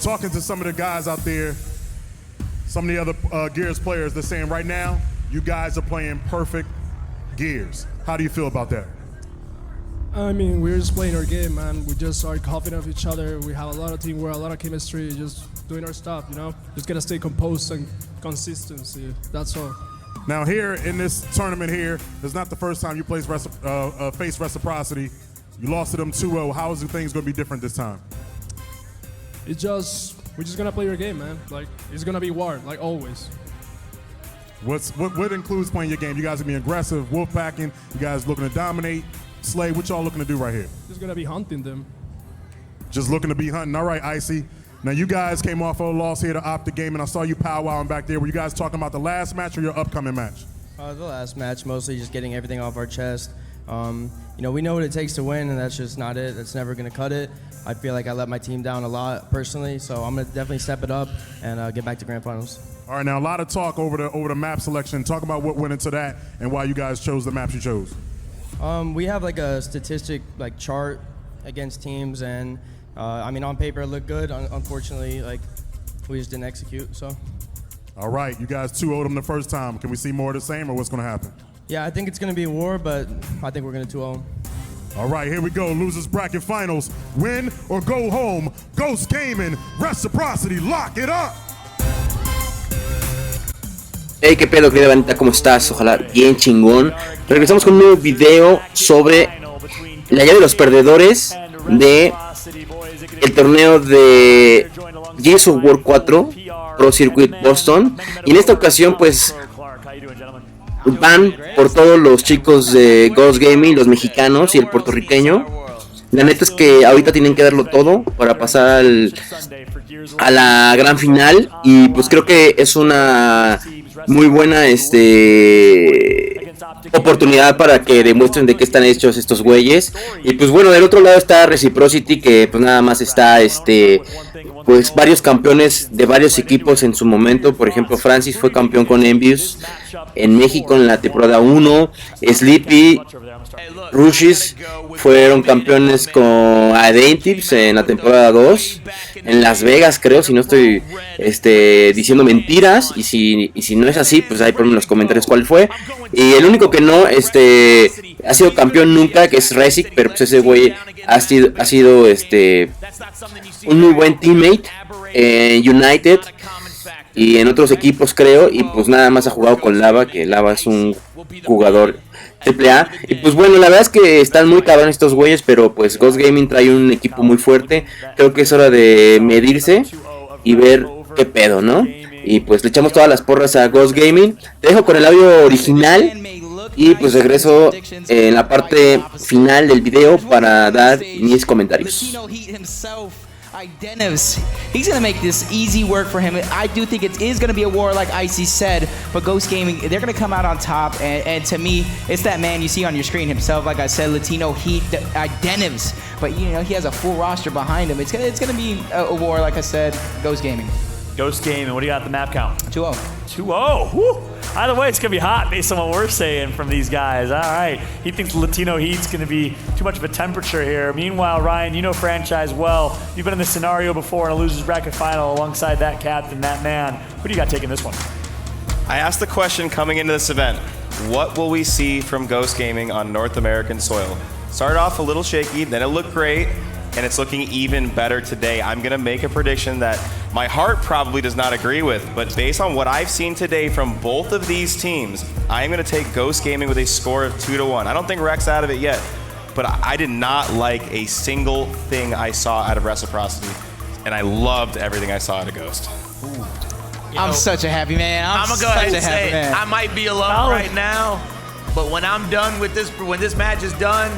talking to some of the guys out there, some of the other Gears players, they're saying right now, you guys are playing perfect Gears. How do you feel about that? I mean, we're just playing our game, man. We just are confident of each other. We have a lot of teamwork, a lot of chemistry, just doing our stuff, you know? Just gotta stay composed and consistency, that's all. Now here in this tournament here, it's not the first time you faced Reciprocity. You lost to them 2-0. How is the things gonna be different this time? We're just gonna play your game, man. Like, it's gonna be war, like always. What includes playing your game? You guys are being aggressive, wolf packing. You guys looking to dominate, slay. What y'all looking to do right here? Just gonna be hunting them. Just looking to be hunting. All right, Icy. Now you guys came off of a loss here to Optic Game, and I saw you powwowing back there. Were you guys talking about the last match or your upcoming match? The last match, mostly just getting everything off our chest. You know, we know what it takes to win, and that's just not it. That's never gonna cut it. I feel like I let my team down a lot personally, so I'm gonna definitely step it up and get back to Grand Finals. All right, now a lot of talk over the map selection. Talk about what went into that and why you guys chose the maps you chose. We have like a statistic like chart against teams, and I mean on paper it looked good. Unfortunately, like we just didn't execute. So. All right, you guys 2-0'd them the first time. Can we see more of the same, or what's gonna happen? Yeah, I think it's gonna be a war, but I think we're gonna 2-0. All right, here we go. Losers bracket finals. Win or go home. Ghost Gaming, Reciprocity, lock it up. Hey, qué pedo, querida banda, ¿cómo estás? Ojalá bien chingón. Regresamos con un nuevo video sobre la llave de los perdedores de el torneo de Gears of War 4 Pro Circuit Boston. Y en esta ocasión, pues, van por todos los chicos de Ghost Gaming, los mexicanos y el puertorriqueño. La neta es que ahorita tienen que darlo todo para pasar a la gran final. Y pues creo que es una muy buena oportunidad para que demuestren de qué están hechos estos güeyes. Y pues bueno, del otro lado está Reciprocity, que pues nada más está pues varios campeones de varios equipos en su momento. Por ejemplo, Francis fue campeón con Envious en México en la temporada 1. Sleepy, Rushis fueron campeones con Adentives en la temporada 2. En Las Vegas, creo, si no estoy diciendo mentiras. Y si no es así, pues ahí ponme en los comentarios cuál fue. Y el único que no ha sido campeón nunca, que es Recic, pero pues ese güey ha sido un muy buen teammate en United y en otros equipos, creo. Y pues nada más ha jugado con Lava, que Lava es un jugador AAA. Y pues bueno, la verdad es que están muy cabrones estos güeyes, pero pues Ghost Gaming trae un equipo muy fuerte. Creo que es hora de medirse y ver qué pedo, ¿no? Y pues le echamos todas las porras a Ghost Gaming. Te dejo con el audio original y pues regreso en la parte final del video para dar mis comentarios. Identives. He's going to make this easy work for him. I do think it is going to be a war, like Icy said, but Ghost Gaming, they're going to come out on top, and to me, it's that man you see on your screen himself, like I said, Latino Heat, Identives, but you know, he has a full roster behind him. It's gonna be a war, like I said, Ghost Gaming. Ghost Gaming, what do you got at the map count? 2-0. 2-0, woo! Either way, it's going to be hot based on what we're saying from these guys. All right. He thinks Latino Heat's going to be too much of a temperature here. Meanwhile, Ryan, you know franchise well. You've been in this scenario before in a loser's bracket final alongside that captain, that man. Who do you got taking this one? I asked the question coming into this event, what will we see from Ghost Gaming on North American soil? Started off a little shaky, then it looked great, and it's looking even better today. I'm going to make a prediction that my heart probably does not agree with, but based on what I've seen today from both of these teams, I am going to take Ghost Gaming with a score of 2-1. I don't think Rex out of it yet, but I did not like a single thing I saw out of Reciprocity, and I loved everything I saw out of Ghost. Ooh. I'm such a happy man. I'm gonna go ahead and say I might be alone right now, but when I'm done with this, when this match is done,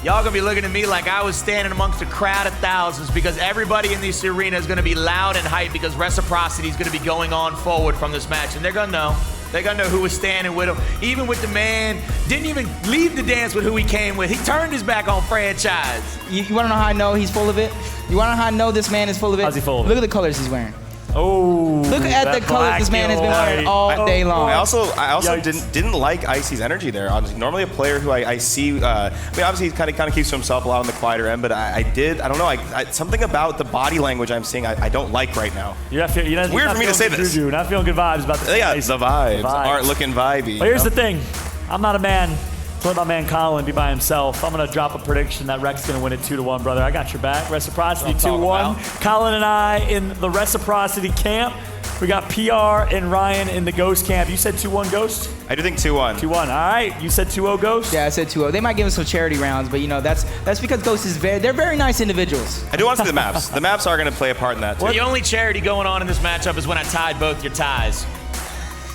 y'all gonna be looking at me like I was standing amongst a crowd of thousands, because everybody in this arena is gonna be loud and hyped because Reciprocity is gonna be going on forward from this match, and they're gonna know. They're gonna know who was standing with him. Even with the man, didn't even leave the dance with who he came with. He turned his back on franchise. You wanna know how I know he's full of it? You wanna know how I know this man is full of it? How's he full of it? Look at the colors he's wearing. Oh, Look at the colors this man has been wearing all day long. I also didn't like Icy's energy there. Honestly, normally a player who I see, I mean, obviously he kind of keeps to himself a lot on the quieter end, but I don't know, something about the body language I'm seeing I don't like right now. It's weird for me to say this. Juju, not feeling good vibes about this. Yeah, the vibes aren't looking vibey. But here's the thing, I'm not a man. Let my man Colin be by himself. I'm gonna drop a prediction that Rec's gonna win it 2-1, brother. I got your back. Reciprocity 2-1. Colin and I in the Reciprocity camp. We got PR and Ryan in the Ghost camp. You said 2-1 Ghost? I do think 2-1. 2-1. All right. You said 2-0 Ghost? Yeah, I said 2-0. They might give us some charity rounds, but you know that's because Ghost is they're very nice individuals. I do want to see the maps. The maps are going to play a part in that too. The only charity going on in this matchup is when I tied both your ties.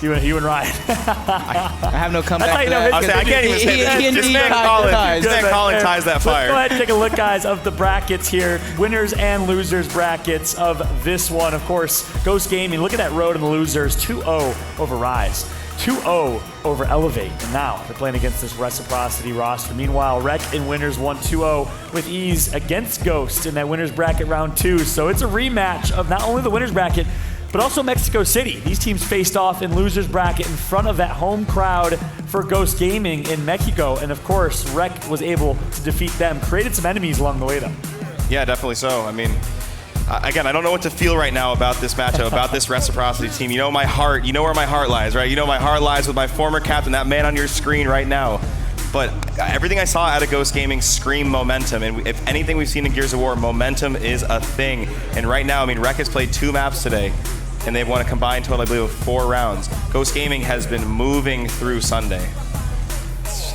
You and Ryan. I have no comeback for that. I can't even say that. Just man Colin ties that fire. Let's go ahead and take a look, guys, of the brackets here. Winners and losers brackets of this one. Of course, Ghost Gaming. Look at that road in the losers. 2-0 over Rise. 2-0 over Elevate. And now they're playing against this Reciprocity roster. Meanwhile, Rec in winners won 2-0 with ease against Ghost in that winners bracket round 2. So it's a rematch of not only the winners bracket, but also Mexico City. These teams faced off in losers bracket in front of that home crowd for Ghost Gaming in Mexico. And of course, Rec was able to defeat them. Created some enemies along the way though. Yeah, definitely so. I mean, again, I don't know what to feel right now about this matchup, about this Reciprocity team. You know my heart, you know where my heart lies, right? You know my heart lies with my former captain, that man on your screen right now. But everything I saw out of Ghost Gaming screamed momentum, and if anything we've seen in Gears of War, momentum is a thing. And right now, I mean, Rec has played 2 maps today, and they've won a combined total, I believe, of 4 rounds. Ghost Gaming has been moving through Sunday.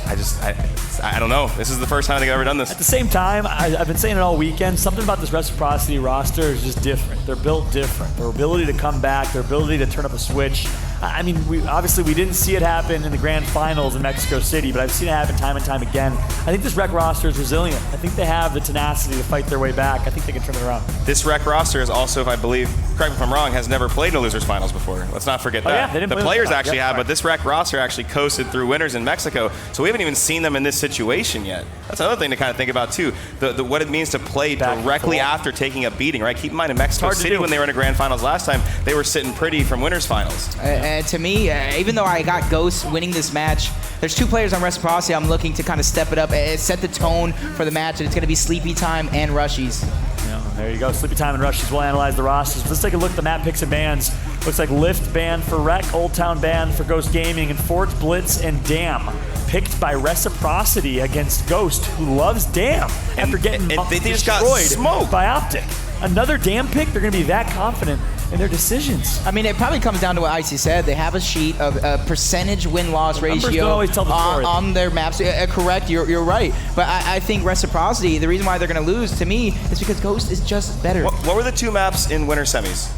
I don't know. This is the first time they've ever done this. At the same time, I've been saying it all weekend, something about this Reciprocity roster is just different. They're built different. Their ability to come back, their ability to turn up a switch. I mean, we didn't see it happen in the grand finals in Mexico City, but I've seen it happen time and time again. I think this Rec roster is resilient. I think they have the tenacity to fight their way back. I think they can turn it around. This Rec roster is also, if I believe, correct me if I'm wrong, has never played in a losers finals before. Let's not forget that. Yeah, the players actually have, but this Rec roster actually coasted through winners in Mexico, so we haven't even seen them in this situation yet. That's another thing to kind of think about too. What it means to play directly after taking a beating, right? Keep in mind in Mexico City when they were in a grand finals last time, they were sitting pretty from winners finals. And to me, even though I got Ghost winning this match, there's 2 players on Reciprocity I'm looking to kind of step it up and set the tone for the match, and it's going to be Sleepy Time and Rushies. Yeah, there you go. Sleepy Time and Rushies. We'll analyze the rosters. Let's take a look at the map picks and bans. Looks like Lift banned for Rec, Old Town banned for Ghost Gaming, and Forge, Blitz, and Dam picked by Reciprocity against Ghost, who loves Dam after getting they just got destroyed smoked by Optic. Another Dam pick? They're going to be that confident in their decisions. I mean, it probably comes down to what Icy said. They have a sheet of a percentage win-loss ratio on their maps. Correct, you're right. But I think Reciprocity, the reason why they're going to lose, to me, is because Ghost is just better. What were the 2 maps in winter semis?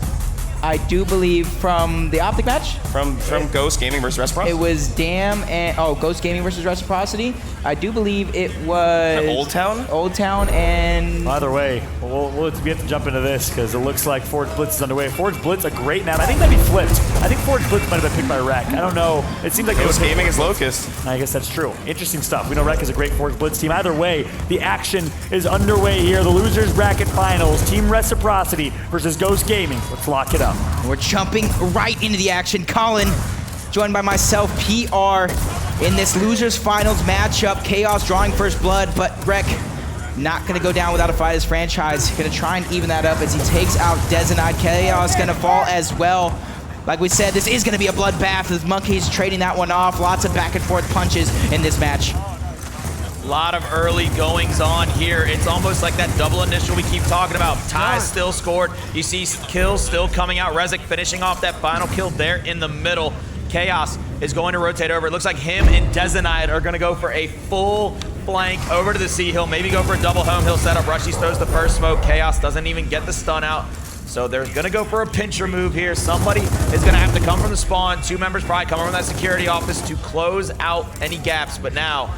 I do believe from the Optic match? From Ghost Gaming versus Reciprocity? It was Dam and, Ghost Gaming versus Reciprocity. I do believe it was... Old Town? Old Town and... Either way, we have to jump into this because it looks like Forge Blitz is underway. Forge Blitz, a great map. I think that'd be flipped. I think Forge Blitz might have been picked by Rec. I don't know. It seems like Ghost Gaming is Locust. I guess that's true. Interesting stuff. We know Rec is a great Forge Blitz team. Either way, the action is underway here. The losers bracket finals. Team Reciprocity versus Ghost Gaming. Let's lock it up. We're jumping right into the action. Colin, joined by myself, PR, in this losers finals matchup. Chaos drawing first blood, but Rec not going to go down without a fight as franchise. Going to try and even that up as he takes out Desinite. Chaos going to fall as well. Like we said, this is going to be a bloodbath with Monkeys trading that one off. Lots of back and forth punches in this match. A lot of early goings on here. It's almost like that double initial we keep talking about. Ties still scored. You see kills still coming out. Rezik finishing off that final kill there in the middle. Chaos is going to rotate over. It looks like him and Desinite are going to go for a full flank over to the C hill. Maybe go for a double home hill setup. Rushy throws the first smoke. Chaos doesn't even get the stun out. So they're going to go for a pincher move here. Somebody is going to have to come from the spawn. 2 members probably coming from that security office to close out any gaps. But now,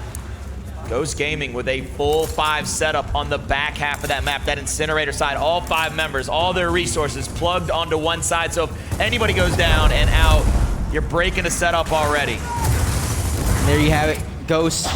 Ghost Gaming with a full 5 setup on the back half of that map, that incinerator side. All 5 members, all their resources plugged onto one side. So if anybody goes down and out, you're breaking a setup already. There you have it, Ghost.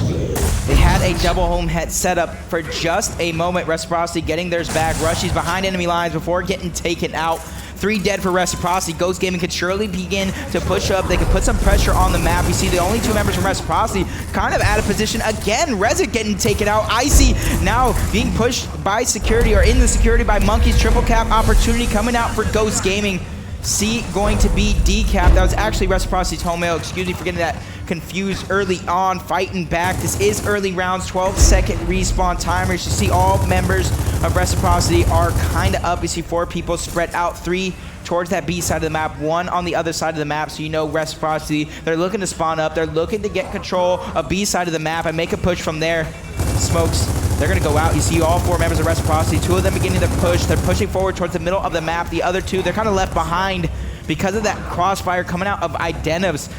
They had a double home head setup for just a moment. Reciprocity getting theirs back. Rushies behind enemy lines before getting taken out. 3 dead for Reciprocity. Ghost Gaming could surely begin to push up. They could put some pressure on the map. We see the only 2 members from Reciprocity kind of out of position. Again, Reza getting taken out. Icy now being pushed by security, or in the security by Monkeys. Triple cap opportunity coming out for Ghost Gaming. C going to be decapped. That was actually Reciprocity's home mail. Excuse me for getting that confused early on. Fighting back. This is early rounds. 12-second respawn timers. You see all members of Reciprocity are kind of up. You see 4 people spread out. 3 towards that B side of the map, 1 on the other side of the map. So you know Reciprocity, they're looking to spawn up. They're looking to get control of B side of the map and make a push from there. Smokes. They're going to go out. You see all 4 members of Reciprocity. 2 of them beginning to push. They're pushing forward towards the middle of the map. The other 2, they're kind of left behind because of that crossfire coming out of Idenevs.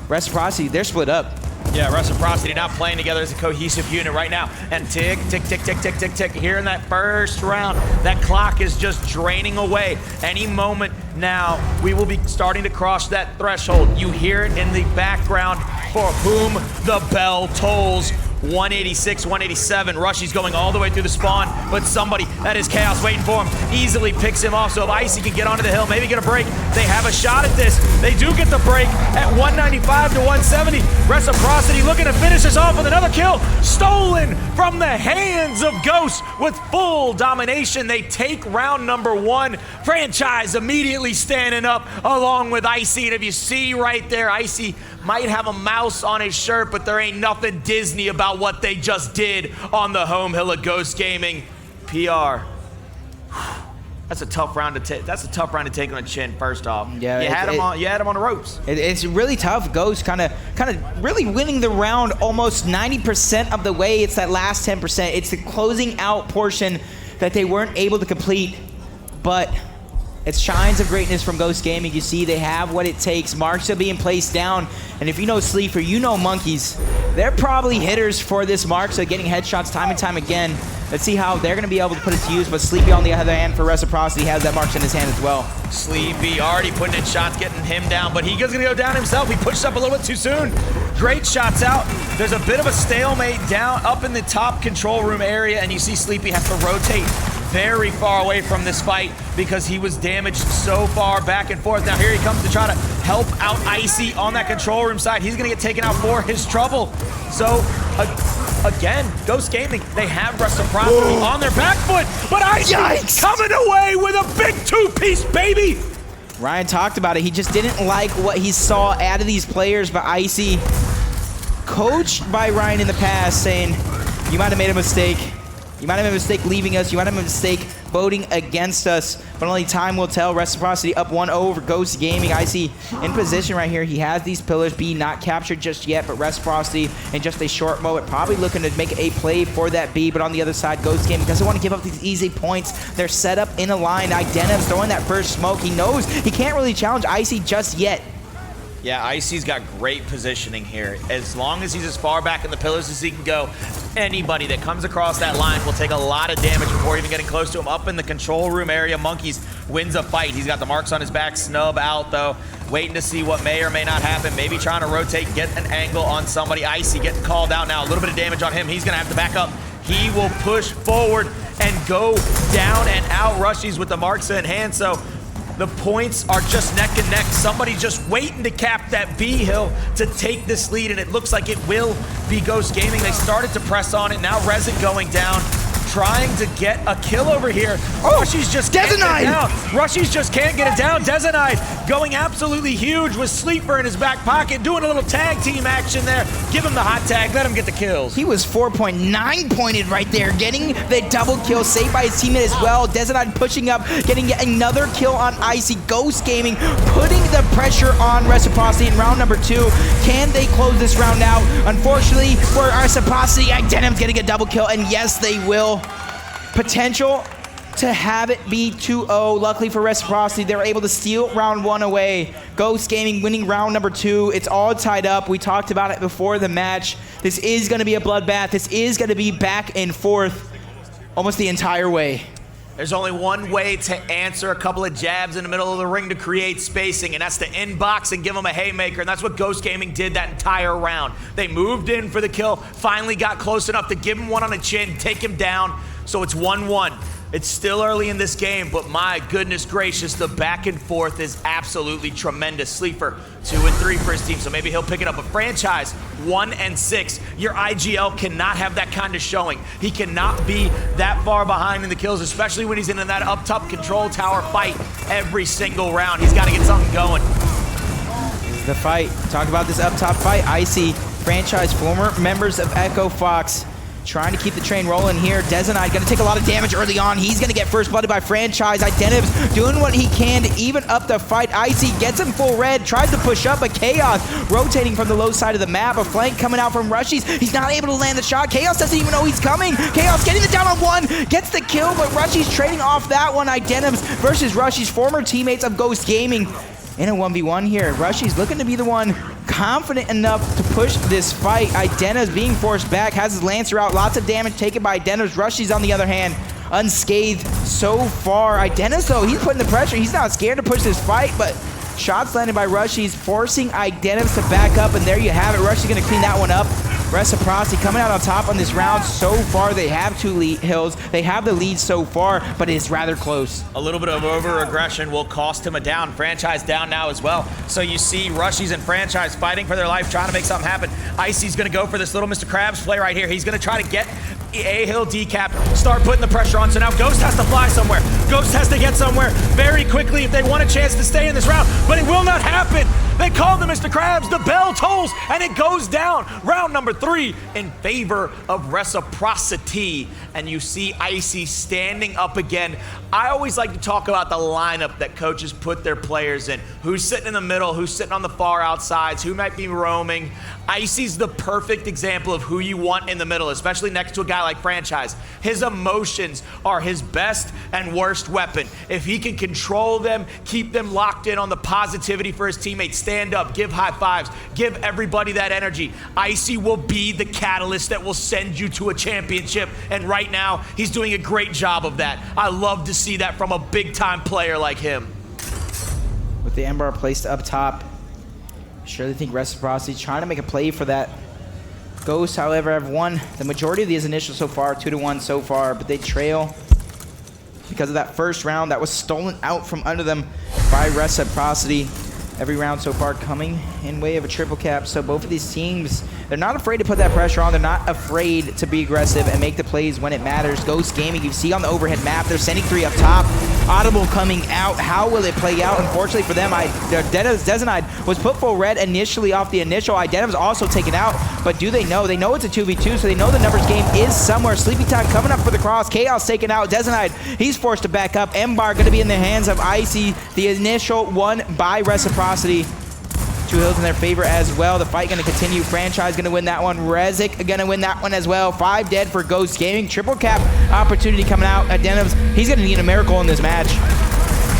Reciprocity, they're split up. Yeah, Reciprocity not playing together as a cohesive unit right now. And tick, tick, tick, tick, tick, tick, tick. Here in that first round, that clock is just draining away. Any moment now, we will be starting to cross that threshold. You hear it in the background for whom the bell tolls. 186, 187. Rushy's going all the way through the spawn, but somebody, that is Chaos waiting for him, easily picks him off. So if Icy can get onto the hill, maybe get a break, they have a shot at this. They do get the break at 195 to 170. Reciprocity looking to finish this off with another kill. Stolen from the hands of Ghost with full domination. They take round number 1. Franchise immediately standing up along with Icy. And if you see right there, Icy might have a mouse on his shirt, but there ain't nothing Disney about what they just did on the home hill of Ghost Gaming. PR. That's a tough round to take. That's a tough round to take on the chin. First off, yeah, you had him on the ropes. It's really tough. Ghost kind of really winning the round almost 90% of the way. It's that last 10%. It's the closing out portion that they weren't able to complete, but it's shines of greatness from Ghost Gaming. You see, they have what it takes. Marks are being placed down. And if you know Sleeper, you know Monkeys. They're probably hitters for this Mark, so getting headshots time and time again. Let's see how they're going to be able to put it to use. But Sleepy, on the other hand, for Reciprocity, has that Marks in his hand as well. Sleepy already putting in shots, getting him down, but he's going to go down himself. He pushed up a little bit too soon. Great shots out. There's a bit of a stalemate down up in the top control room area, and you see Sleepy has to rotate very far away from this fight because he was damaged so far back and forth. Now here he comes to try to help out Icy on that control room side. He's gonna get taken out for his trouble. So again, Ghost Gaming, they have Reciprocity on their back foot, but Icy coming away with a big 2-piece, baby! Ryan talked about it. He just didn't like what he saw out of these players, but Icy, coached by Ryan in the past, saying, you might have made a mistake. You might have made a mistake leaving us. You might have made a mistake voting against us. But only time will tell. Reciprocity up 1-0 over Ghost Gaming. Icy in position right here. He has these pillars. B not captured just yet, but Reciprocity in just a short moment probably looking to make a play for that B. But on the other side, Ghost Gaming doesn't want to give up these easy points. They're set up in a line. Idenev's throwing that first smoke. He knows he can't really challenge Icy just yet. Yeah, Icy's got great positioning here. As long as he's as far back in the pillars as he can go, anybody that comes across that line will take a lot of damage before even getting close to him. Up in the control room area, Monkeys wins a fight. He's got the marks on his back, snub out though, waiting to see what may or may not happen. Maybe trying to rotate, get an angle on somebody. Icy getting called out now. A little bit of damage on him. He's gonna have to back up. He will push forward and go down and out. Rushies with the marks in hand, so the points are just neck and neck. Somebody just waiting to cap that B hill to take this lead, and it looks like it will be Ghost Gaming. They started to press on it. Now Resin going down, trying to get a kill over here. Rushies just can't get it down. Rushies just can't get it down. Dezenide going absolutely huge with Sleeper in his back pocket, doing a little tag team action there. Give him the hot tag, let him get the kills. He was 4.9 pointed right there, getting the double kill, saved by his teammate as well. Dezenide pushing up, getting yet another kill on Icy. Ghost Gaming putting the pressure on Reciprocity in round number 2. Can they close this round out? Unfortunately for Reciprocity, Idenev's getting a double kill, and yes, they will. Potential to have it be 2-0. Luckily for Reciprocity, they were able to steal round 1 away. Ghost Gaming winning round number 2. It's all tied up. We talked about it before the match. This is going to be a bloodbath. This is going to be back and forth almost the entire way. There's only one way to answer a couple of jabs in the middle of the ring to create spacing, and that's to inbox and give them a haymaker, and that's what Ghost Gaming did that entire round. They moved in for the kill, finally got close enough to give him one on the chin, take him down, so it's 1-1. It's still early in this game, but my goodness gracious, the back and forth is absolutely tremendous. Sleeper, 2 and 3 for his team, so maybe he'll pick it up. A Franchise, 1 and 6. Your IGL cannot have that kind of showing. He cannot be that far behind in the kills, especially when he's in that up top control tower fight every single round. He's got to get something going. This is the fight. Talk about this up top fight. Icy, Franchise, former members of Echo Fox, trying to keep the train rolling here. Dezenide gonna take a lot of damage early on. He's gonna get first blooded by Franchise. Identiv's doing what he can to even up the fight. Icy gets him full red, tries to push up, but Chaos rotating from the low side of the map. A flank coming out from Rushies. He's not able to land the shot. Chaos doesn't even know he's coming. Chaos getting the down on 1, gets the kill, but Rushies trading off that one. Identiv's versus Rushies, former teammates of Ghost Gaming. In a 1v1 here, Rushies looking to be the one confident enough to push this fight. Idenna's being forced back, has his Lancer out, lots of damage taken by Idenna's. Rushies on the other hand, unscathed so far. Idenna's though, he's putting the pressure. He's not scared to push this fight, but shots landed by Rushies, forcing Idenna's to back up, and there you have it. Rushies gonna clean that one up. Reciprocity coming out on top on this round so far. They have 2 hills. They have the lead so far, but it's rather close. A little bit of over-aggression will cost him a down. Franchise down now as well. So you see Rushies and Franchise fighting for their life, trying to make something happen. Icy's going to go for this little Mr. Krabs play right here. He's going to try to get a hill decap, start putting the pressure on. So now Ghost has to fly somewhere. Ghost has to get somewhere very quickly if they want a chance to stay in this round, but it will not happen. They call the Mr. Krabs, the bell tolls, and it goes down. Round number 3 in favor of Reciprocity. And you see Icy standing up again. I always like to talk about the lineup that coaches put their players in. Who's sitting in the middle, who's sitting on the far outsides, who might be roaming. Icy's the perfect example of who you want in the middle, especially next to a guy like Franchise. His emotions are his best and worst weapon. If he can control them, keep them locked in on the positivity for his teammates, stand up, give high fives, give everybody that energy, Icy will be the catalyst that will send you to a championship. And right now, he's doing a great job of that. I love to see that from a big-time player like him. With the Ember placed up top, surely think Reciprocity trying to make a play for that. Ghost, however, have won the majority of these initials so far, 2-1 so far, but they trail because of that first round that was stolen out from under them by Reciprocity. Every round so far coming in way of a triple cap. So both of these teams, they're not afraid to put that pressure on. They're not afraid to be aggressive and make the plays when it matters. Ghost Gaming, you see on the overhead map, they're sending 3 up top. Audible coming out. How will it play out? Unfortunately for them, Dezenide was put full red initially off the initial. Idenna's also taken out, but do they know? They know it's a 2v2, so they know the numbers game is somewhere. Sleepy Time coming up for the cross. Chaos taken out. Dezenide, he's forced to back up. Embar going to be in the hands of Icy. The initial one by Reciprocity. 2 hills in their favor as well. The fight going to continue. Franchise going to win that one. Rezik going to win that one as well. 5 dead for Ghost Gaming. Triple cap opportunity coming out. Identiv's, he's going to need a miracle in this match.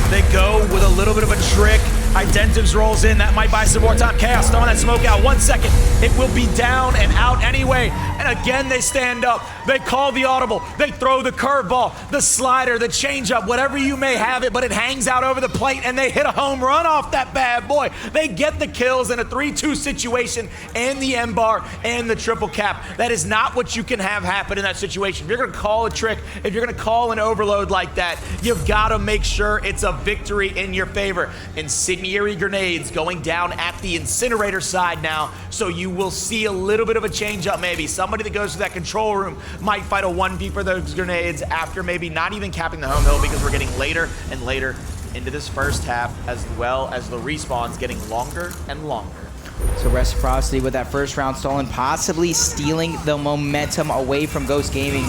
They go with a little bit of a trick. Identiv's rolls in. That might buy some more time. Chaos throwing that smoke out. 1 second. It will be down and out anyway. And again, they stand up. They call the audible. They throw the curveball, the slider, the changeup, whatever you may have it, but it hangs out over the plate and they hit a home run off that bad boy. They get the kills in a 3-2 situation and the M-bar and the triple cap. That is not what you can have happen in that situation. If you're going to call a trick, if you're going to call an overload like that, you've got to make sure it's a victory in your favor. Incendiary grenades going down at the incinerator side now, so you will see a little bit of a change up maybe. Somebody that goes to that control room might fight a 1v for those grenades after maybe not even capping the home hill, because we're getting later and later into this first half, as well as the respawns getting longer and longer. So Reciprocity with that first round stolen, possibly stealing the momentum away from Ghost Gaming.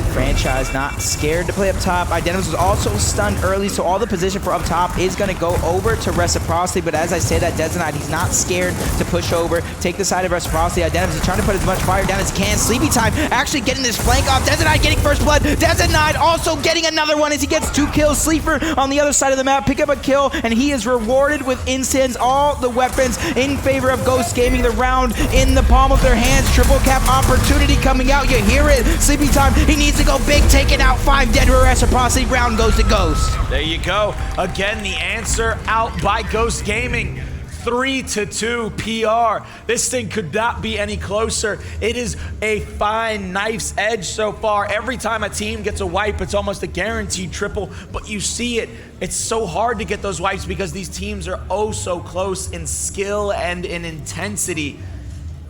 Franchise not scared to play up top. Identiv's was also stunned early, so all the position for up top is going to go over to Reciprocity. But as I say that, Dezenide, he's not scared to push over, take the side of Reciprocity. Identiv's is trying to put as much fire down as he can. Sleepy Time actually getting this flank off. Dezenide getting first blood. Dezenide also getting another one as he gets 2 kills. Sleeper on the other side of the map, pick up a kill, and he is rewarded with incense. All the weapons in favor of Ghost Gaming. The round in the palm of their hands. Triple cap opportunity coming out. You hear it. Sleepy Time, he needs to go big, taking out 5 dead. Reciprocity, round goes to Ghost. There you go. Again, the answer out by Ghost Gaming. 3-2 PR. This thing could not be any closer. It is a fine knife's edge so far. Every time a team gets a wipe, it's almost a guaranteed triple, but you see it. It's so hard to get those wipes because these teams are oh so close in skill and in intensity.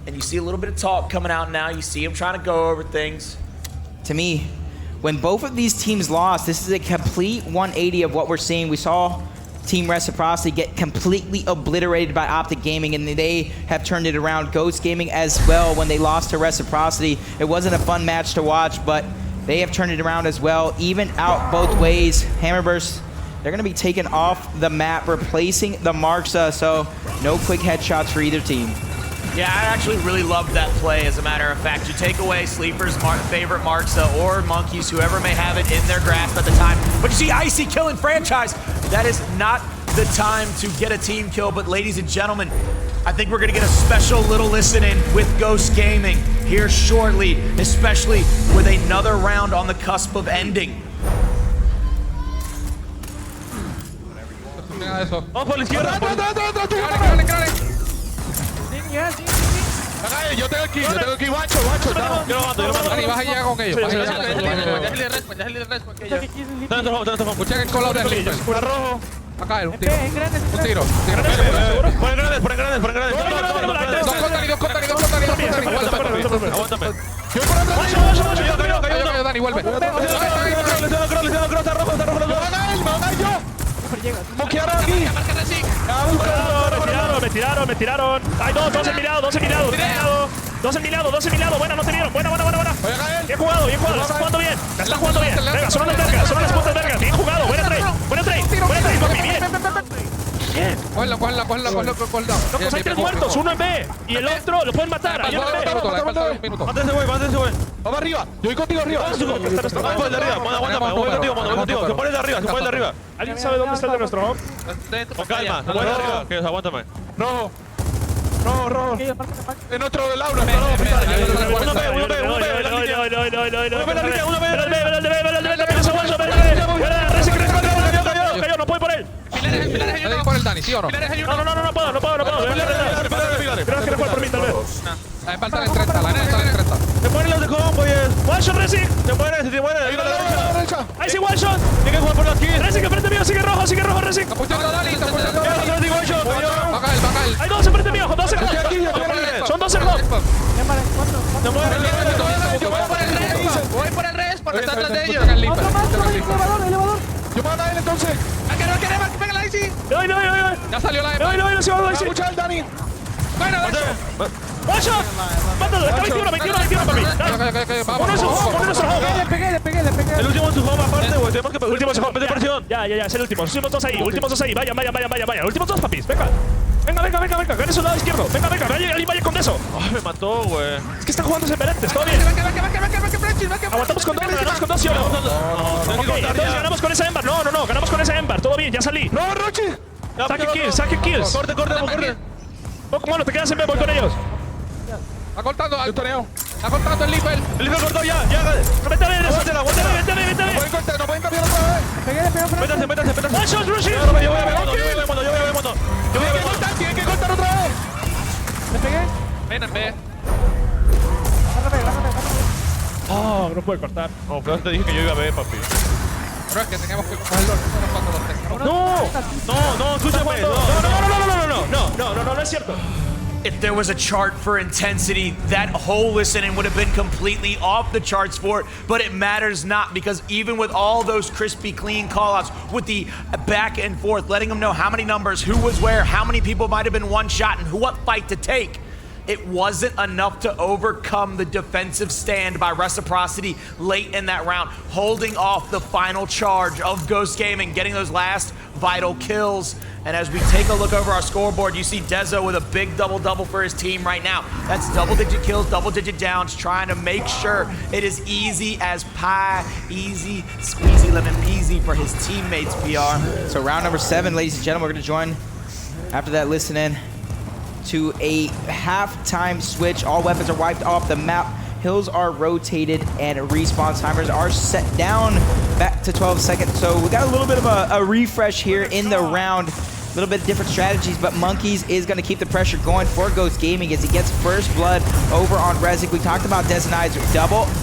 And you see a little bit of talk coming out now. You see them trying to go over things. To me, when both of these teams lost, this is a complete 180 of what we're seeing. We saw Team Reciprocity get completely obliterated by Optic Gaming, and they have turned it around. Ghost Gaming as well, when they lost to Reciprocity. It wasn't a fun match to watch, but they have turned it around as well. Even out both ways. Hammerburst, they're going to be taken off the map, replacing the Marksa, so no quick headshots for either team. Yeah, I actually really loved that play, as a matter of fact. You take away Sleeper's favorite Marksa or Monkeys, whoever may have it in their grasp at the time. But you see Icy killing Franchise. That is not the time to get a team kill. But ladies and gentlemen, I think we're going to get a special little listen-in with Ghost Gaming here shortly, especially with another round on the cusp of ending. Yo tengo aquí, guacho. Dani, vas a llegar con ellos. Escuchen el color de Slipper. Rojo. Acá, un tiro. Un tiro. Ponen grandes. Dos contan. Aguántame. Yo por atrás. Dani, vuelve. Está rojo. Moquearon aquí. Me tiraron. Hay dos en mi lado. Buena, no te vieron. Buena. Bien jugado. La estás jugando bien. Venga, son las puntas vergas. Bien jugado. Buena trade, papi. Bien. Cógela. Locos, hay 3 muertos. Uno en B. Y el otro lo pueden matar. Ahí en B. Mátense, güey. Vamos arriba. Yo voy contigo arriba. Vamos de arriba. Voy contigo. Se pone de arriba. ¿Alguien sabe dónde está el de nuestro home? Con calma. Voy de arriba. Que aguántame. Rojo. En otro del aula. No puedo por él. ¿Puedes por el Dani, sí o no? No puedo. Creo que no puede por mí, tal vez. Faltan en 30, la neta están en 30. Se mueren los de combo, One shot, Reci. Se muere. Ahí va la derecha. Ahí sí, one shot. Tiene que jugar por aquí. Reci, que enfrente mío. Sigue rojo, Reci. Está apuntando a Dani. One shot. Baja él. Hay 2 enfrente mío, 2 en hot. Son 2 en hot. Se muere. Voy por el res, porque está atrás de ellos. Elevador. Yo mando a él entonces. Pega la Icy. Le doy. Ya salió la Le doy, se va a escucha el Dani. Bueno, one shot. Mátalo, está 21, papi. Vamos. Pon nuestro home. Le pegué. El último en su home aparte, güey. Tenemos que Último se mete presión. Ya, es el último. Últimos dos ahí. Vaya. Últimos 2, papis. Venga. Gane su lado izquierdo. Venga. Alguien vaya con eso. me mató, güey. Es que están jugando sembrentes. Todo bien. Aguantamos con 2, ganamos con 2, ¿sí o no? Ok, entonces ganamos con esa Ember. No. Ganamos con esa Ember. Todo bien, ya salí. ¡No, Rochi! Saquen kills. Corte. Bueno, te quedas en B, voy con ellos. Está cortando al torneo. Está cortando el Liffel. El Liffel cortó ya. Vete a ver. No pueden cambiar otra vez. Métase. One shot, Rushi. Yo voy a ver moto. Tienen que cortar otra vez. Le pegué. Ven en B. Oh, no puede cortar. No, pero te dije que yo iba a ver, papi. Pero es que teníamos que cogerlo. No, escúchame. No es cierto. If there was a chart for intensity, that whole listening would have been completely off the charts for it, but it matters not, because even with all those crispy, clean call-outs, with the back and forth, letting them know how many numbers, who was where, how many people might have been one shot, and what fight to take, it wasn't enough to overcome the defensive stand by Reciprocity late in that round, holding off the final charge of Ghost Gaming, getting those last vital kills. And as we take a look over our scoreboard, you see Dezo with a big double-double for his team right now. That's double-digit kills, double-digit downs, trying to make sure it is easy as pie, easy, squeezy, lemon peasy for his teammates, PR. So round number 7, ladies and gentlemen, we're going to join, after that listen-in, to a halftime switch. All weapons are wiped off the map. Hills are rotated and respawn timers are set down back to 12 seconds. So we got a little bit of a refresh here in the round. a little bit of different strategies, but Monkeys is going to keep the pressure going for Ghost Gaming as he gets first blood over on Rezik. We talked about Desanide's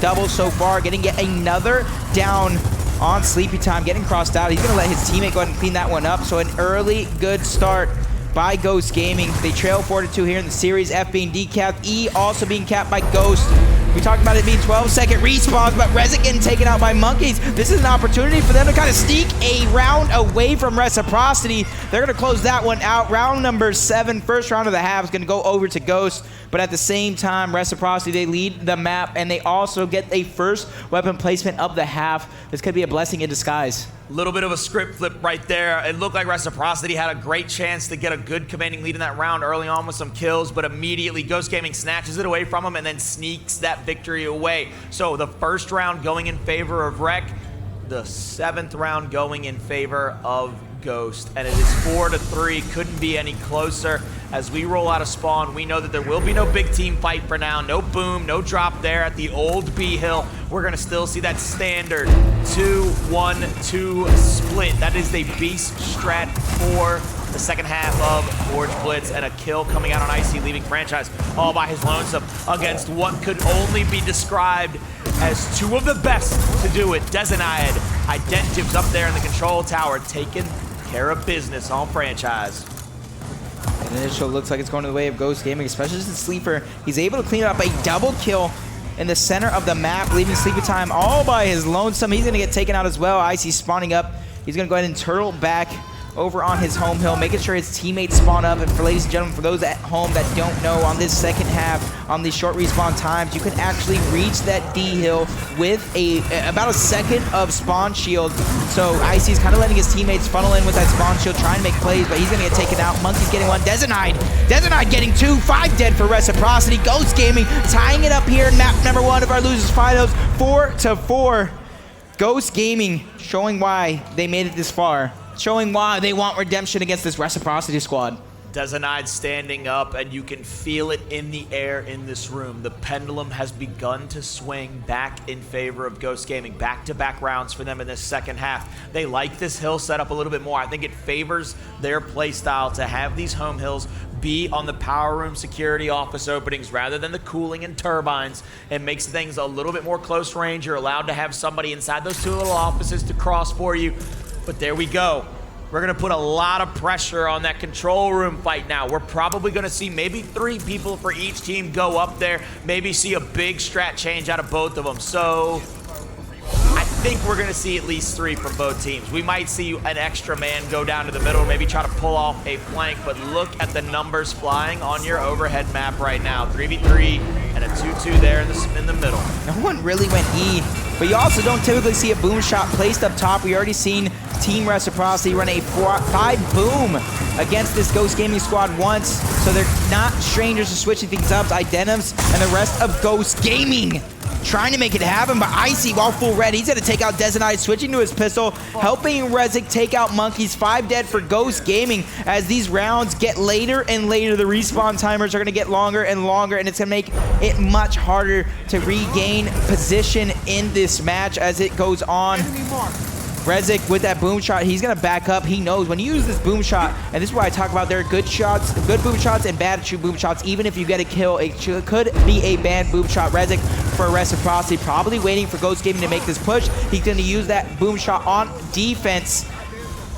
double so far, getting yet another down on Sleepy Time, getting crossed out. He's going to let his teammate go ahead and clean that one up. So an early good start by Ghost Gaming. They trail 4-2 here in the series. F being decapped, E also being capped by Ghost. We talked about it being 12-second respawns, but Rezik getting taken out by Monkeys. This is an opportunity for them to kind of sneak a round away from Reciprocity. They're going to close that one out. Round number 7, first round of the half is going to go over to Ghost, but at the same time, Reciprocity, they lead the map, and they also get a first weapon placement of the half. This could be a blessing in disguise. Little bit of a script flip right there. It looked like Reciprocity had a great chance to get a good commanding lead in that round early on with some kills, but immediately Ghost Gaming snatches it away from him and then sneaks that victory away. So the first round going in favor of Rec, the 7th round going in favor of Ghost, and it is 4-3. Couldn't be any closer. As we roll out of spawn, we know that there will be no big team fight for now. No boom, no drop there at the old B hill. We're gonna still see that standard 2-1-2 split. That is the beast strat for the second half of Orange Blitz, and a kill coming out on Icy, leaving Franchise all by his lonesome against what could only be described as 2 of the best to do it. Desanide, Identives up there in the control tower, taking care of business on Franchise. And initial looks like it's going to the way of Ghost Gaming, especially since Sleeper. He's able to clean up a double kill in the center of the map, leaving Sleepy Time all by his lonesome. He's going to get taken out as well. Icy spawning up. He's going to go ahead and turtle back over on his home hill, making sure his teammates spawn up. And for ladies and gentlemen, for those at home that don't know, on this second half, on these short respawn times, you can actually reach that D hill with about a second of spawn shield. So Icy's kind of letting his teammates funnel in with that spawn shield, trying to make plays, but he's going to get taken out. Monkey's getting one. Desanide getting 2, 5 dead for Reciprocity. Ghost Gaming tying it up here in map number 1 of our losers finals, 4-4. Ghost Gaming showing why they made it this far, showing why they want redemption against this Reciprocity squad. Desanide standing up, and you can feel it in the air in this room. The pendulum has begun to swing back in favor of Ghost Gaming. Back-to-back rounds for them in this second half. They like this hill setup a little bit more. I think it favors their play style to have these home hills be on the power room security office openings rather than the cooling and turbines. It makes things a little bit more close range. You're allowed to have somebody inside those 2 little offices to cross for you. But there we go. We're going to put a lot of pressure on that control room fight now. We're probably going to see maybe 3 people for each team go up there, maybe see a big strat change out of both of them. So I think we're going to see at least 3 from both teams. We might see an extra man go down to the middle, maybe try to pull off a flank, but look at the numbers flying on your overhead map right now. 3v3 and a 2-2 there in the middle. No one really went E, but you also don't typically see a boom shot placed up top. We already seen Team Reciprocity run a 5 boom against this Ghost Gaming squad once, so they're not strangers to switching things up. Identivs and the rest of Ghost Gaming trying to make it happen, but Icy, while full red, he's going to take out Desanide, switching to his pistol, helping Rezik take out Monkeys. 5 dead for Ghost Gaming. As these rounds get later and later, the respawn timers are going to get longer and longer, and it's going to make it much harder to regain position in this match as it goes on. Rezik with that boom shot, he's gonna back up. He knows when you use this boom shot, and this is why I talk about there are good shots, good boom shots and bad boom shots. Even if you get a kill, it could be a bad boom shot. Rezik for Reciprocity, probably waiting for Ghost Gaming to make this push. He's gonna use that boom shot on defense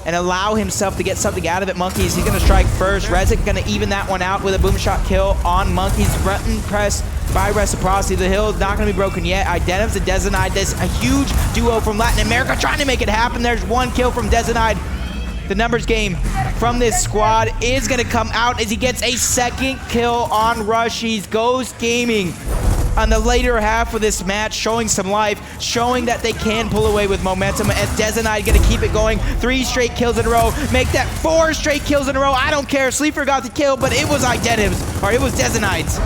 and allow himself to get something out of it. Monkeys, he's gonna strike first. Rezik gonna even that one out with a boom shot kill on Monkeys. Button press by Reciprocity. The hill is not gonna be broken yet. Identivs and Desanide, this a huge duo from Latin America trying to make it happen. There's 1 kill from Desanide. The numbers game from this squad is gonna come out as he gets a 2nd kill on Rushies. Ghost Gaming on the later half of this match, showing some life, showing that they can pull away with momentum, as Desanide gonna keep it going. 3 straight kills in a row, make that 4 straight kills in a row. I don't care, Sleeper got the kill, but it was Identivs, or it was Desanide's.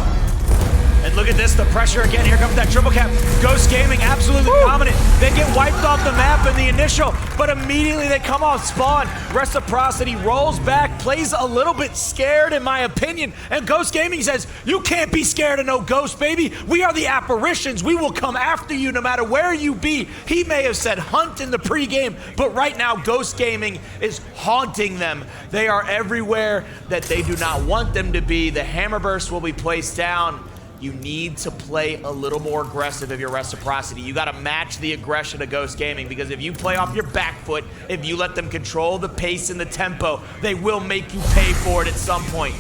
And look at this, the pressure again. Here comes that triple cap. Ghost Gaming absolutely dominant. They get wiped off the map in the initial, but immediately they come off spawn. Reciprocity rolls back, plays a little bit scared in my opinion. And Ghost Gaming says, you can't be scared of no ghost, baby. We are the apparitions. We will come after you no matter where you be. He may have said hunt in the pregame, but right now Ghost Gaming is haunting them. They are everywhere that they do not want them to be. The hammer burst will be placed down. You need to play a little more aggressive if you're Reciprocity. You got to match the aggression of Ghost Gaming, because if you play off your back foot, if you let them control the pace and the tempo, they will make you pay for it at some point.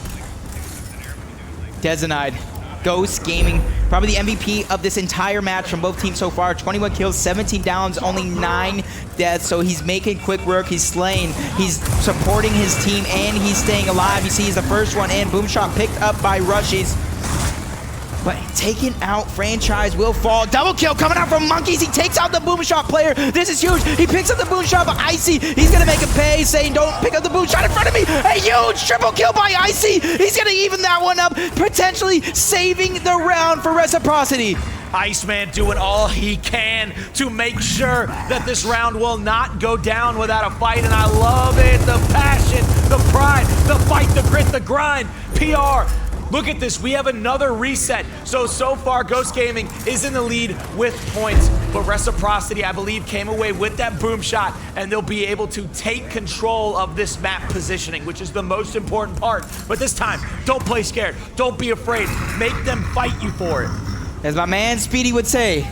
Dezenide, Ghost Gaming, probably the MVP of this entire match from both teams so far. 21 kills, 17 downs, only 9 deaths, so he's making quick work, he's slaying, he's supporting his team, and he's staying alive. You see he's the first one in. Boom shot picked up by Rushies. But taken out, Franchise will fall. Double kill coming out from Monkeys. He takes out the boom shot player. This is huge. He picks up the boom shot, but Icy, he's gonna make him pay, saying don't pick up the boom shot in front of me. A huge triple kill by Icy. He's gonna even that one up, potentially saving the round for Reciprocity. Iceman doing all he can to make sure that this round will not go down without a fight, and I love it. The passion, the pride, the fight, the grit, the grind. PR. Look at this, we have another reset. So far, Ghost Gaming is in the lead with points, but Reciprocity, I believe, came away with that boom shot, and they'll be able to take control of this map positioning, which is the most important part. But this time, don't play scared. Don't be afraid. Make them fight you for it. As my man Speedy would say,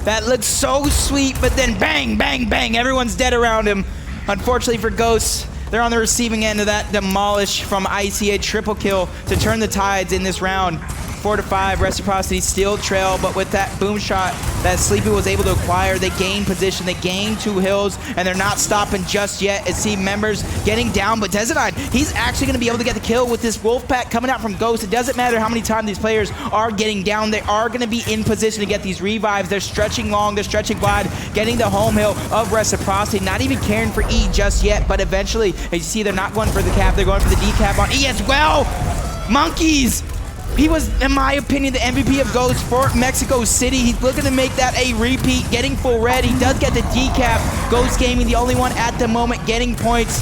that looks so sweet, but then bang, bang, bang, everyone's dead around him. Unfortunately for Ghosts, they're on the receiving end of that demolish from ICA triple kill to turn the tides in this round. 4-5, Reciprocity still trail, but with that boom shot that Sleepy was able to acquire, they gain position, they gain 2 hills, and they're not stopping just yet. As team members getting down, but Dezenide, he's actually gonna be able to get the kill with this wolf pack coming out from Ghost. It doesn't matter how many times these players are getting down, they are gonna be in position to get these revives. They're stretching long, they're stretching wide, getting the home hill of Reciprocity, not even caring for E just yet, but eventually, as you see, they're not going for the cap, they're going for the decap on E as well. Monkeys! He was, in my opinion, the MVP of Ghost for Mexico City. He's looking to make that a repeat, getting full red. He does get the decap. Ghost Gaming, the only one at the moment getting points.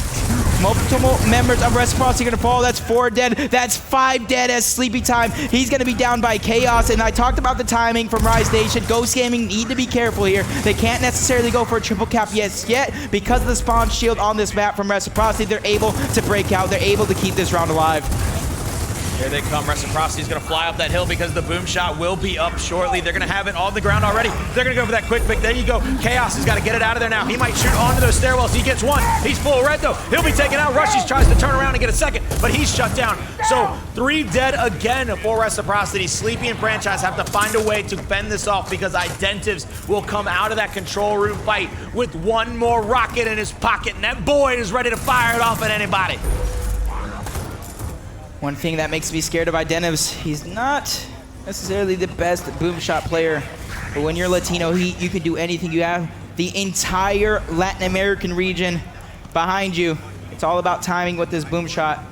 Multiple members of Reciprocity are going to fall. That's 4 dead. That's 5 dead as Sleepy time. He's going to be down by Chaos. And I talked about the timing from Rise Nation. Ghost Gaming need to be careful here. They can't necessarily go for a triple cap yet because of the spawn shield on this map from Reciprocity. They're able to break out. They're able to keep this round alive. Here they come. Reciprocity's gonna fly up that hill because the boom shot will be up shortly. They're gonna have it on the ground already. They're gonna go for that quick pick. There you go. Chaos has got to get it out of there now. He might shoot onto those stairwells. He gets one. He's full red though. He'll be taken out. Rushies tries to turn around and get a second, but he's shut down. So 3 dead again for Reciprocity. Sleepy and Franchise have to find a way to fend this off because Identives will come out of that control room fight with 1 more rocket in his pocket, and that boy is ready to fire it off at anybody. One thing that makes me scared of Identives, he's not necessarily the best boom shot player, but when you're Latino Heat, you can do anything. You have the entire Latin American region behind you. It's all about timing with this boom shot.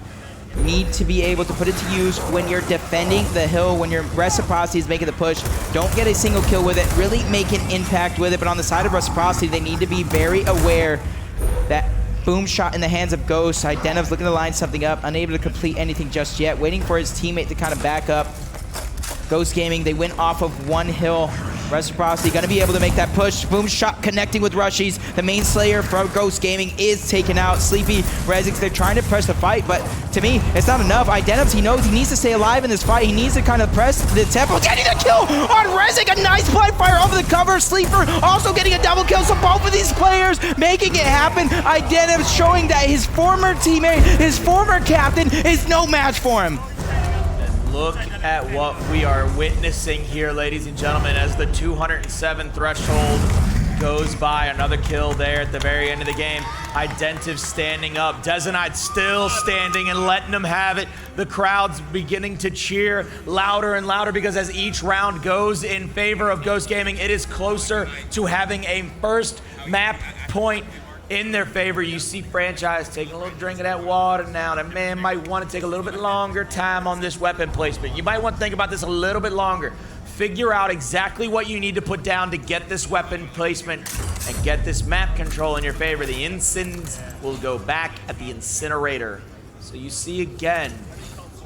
You need to be able to put it to use when you're defending the hill, when your Reciprocity is making the push. Don't get a single kill with it, really make an impact with it, but on the side of Reciprocity, they need to be very aware that boom shot in the hands of Ghost. Identiv's looking to line something up, unable to complete anything just yet, waiting for his teammate to kind of back up. Ghost Gaming, they went off of 1 hill. Reciprocity gonna be able to make that push. Boom shot connecting with Rushies. The main slayer from Ghost Gaming is taken out. Sleepy, Rezix, they're trying to press the fight, but to me, it's not enough. Identives, he knows he needs to stay alive in this fight. He needs to kind of press the tempo. Getting the kill on Rezix, a nice blind fire over the cover. Sleeper also getting a double kill, so both of these players making it happen. Identives showing that his former teammate, his former captain, is no match for him. Look at what we are witnessing here, ladies and gentlemen, as the 207 threshold goes by. Another kill there at the very end of the game. Identive standing up. Dezenide still standing and letting them have it. The crowd's beginning to cheer louder and louder because as each round goes in favor of Ghost Gaming, it is closer to having a first map point in their favor. You see Franchise taking a little drink of that water now. That man might want to take a little bit longer time on this weapon placement. You might want to think about this a little bit longer. Figure out exactly what you need to put down to get this weapon placement and get this map control in your favor. The Incins will go back at the incinerator. So you see again,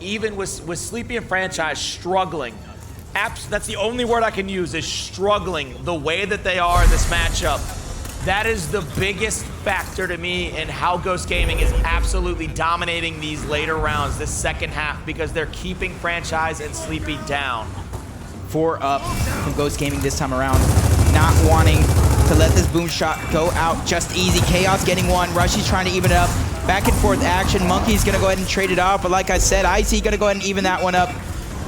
even with Sleepy and Franchise struggling, that's the only word I can use, is struggling the way that they are in this matchup. That is the biggest factor to me in how Ghost Gaming is absolutely dominating these later rounds, this second half, because they're keeping Franchise and Sleepy down. 4 up from Ghost Gaming this time around, not wanting to let this boom shot go out just easy. Chaos getting one, Rushy's trying to even it up. Back and forth action, Monkey's gonna go ahead and trade it off, but like I said, Icy gonna go ahead and even that one up.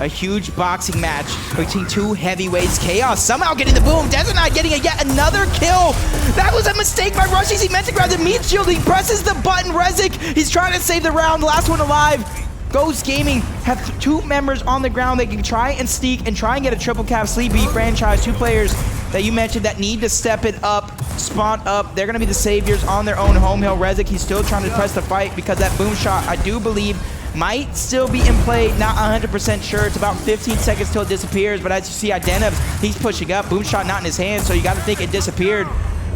A huge boxing match between two heavyweights. Chaos somehow getting the boom. Desonide getting yet another kill. That was a mistake by Rushies. He meant to grab the meat shield. He presses the button. Rezik, he's trying to save the round. Last one alive. Ghost Gaming have 2 members on the ground. They can try and sneak and try and get a triple cap. Sleepy, Franchise, 2 players that you mentioned that need to step it up, spawn up. They're going to be the saviors on their own home hill. Rezik, he's still trying to press the fight because that boom shot, I do believe, might still be in play, not 100% sure. It's about 15 seconds till it disappears, but as you see, Idenevs, he's pushing up. Boom shot not in his hand, so you got to think it disappeared.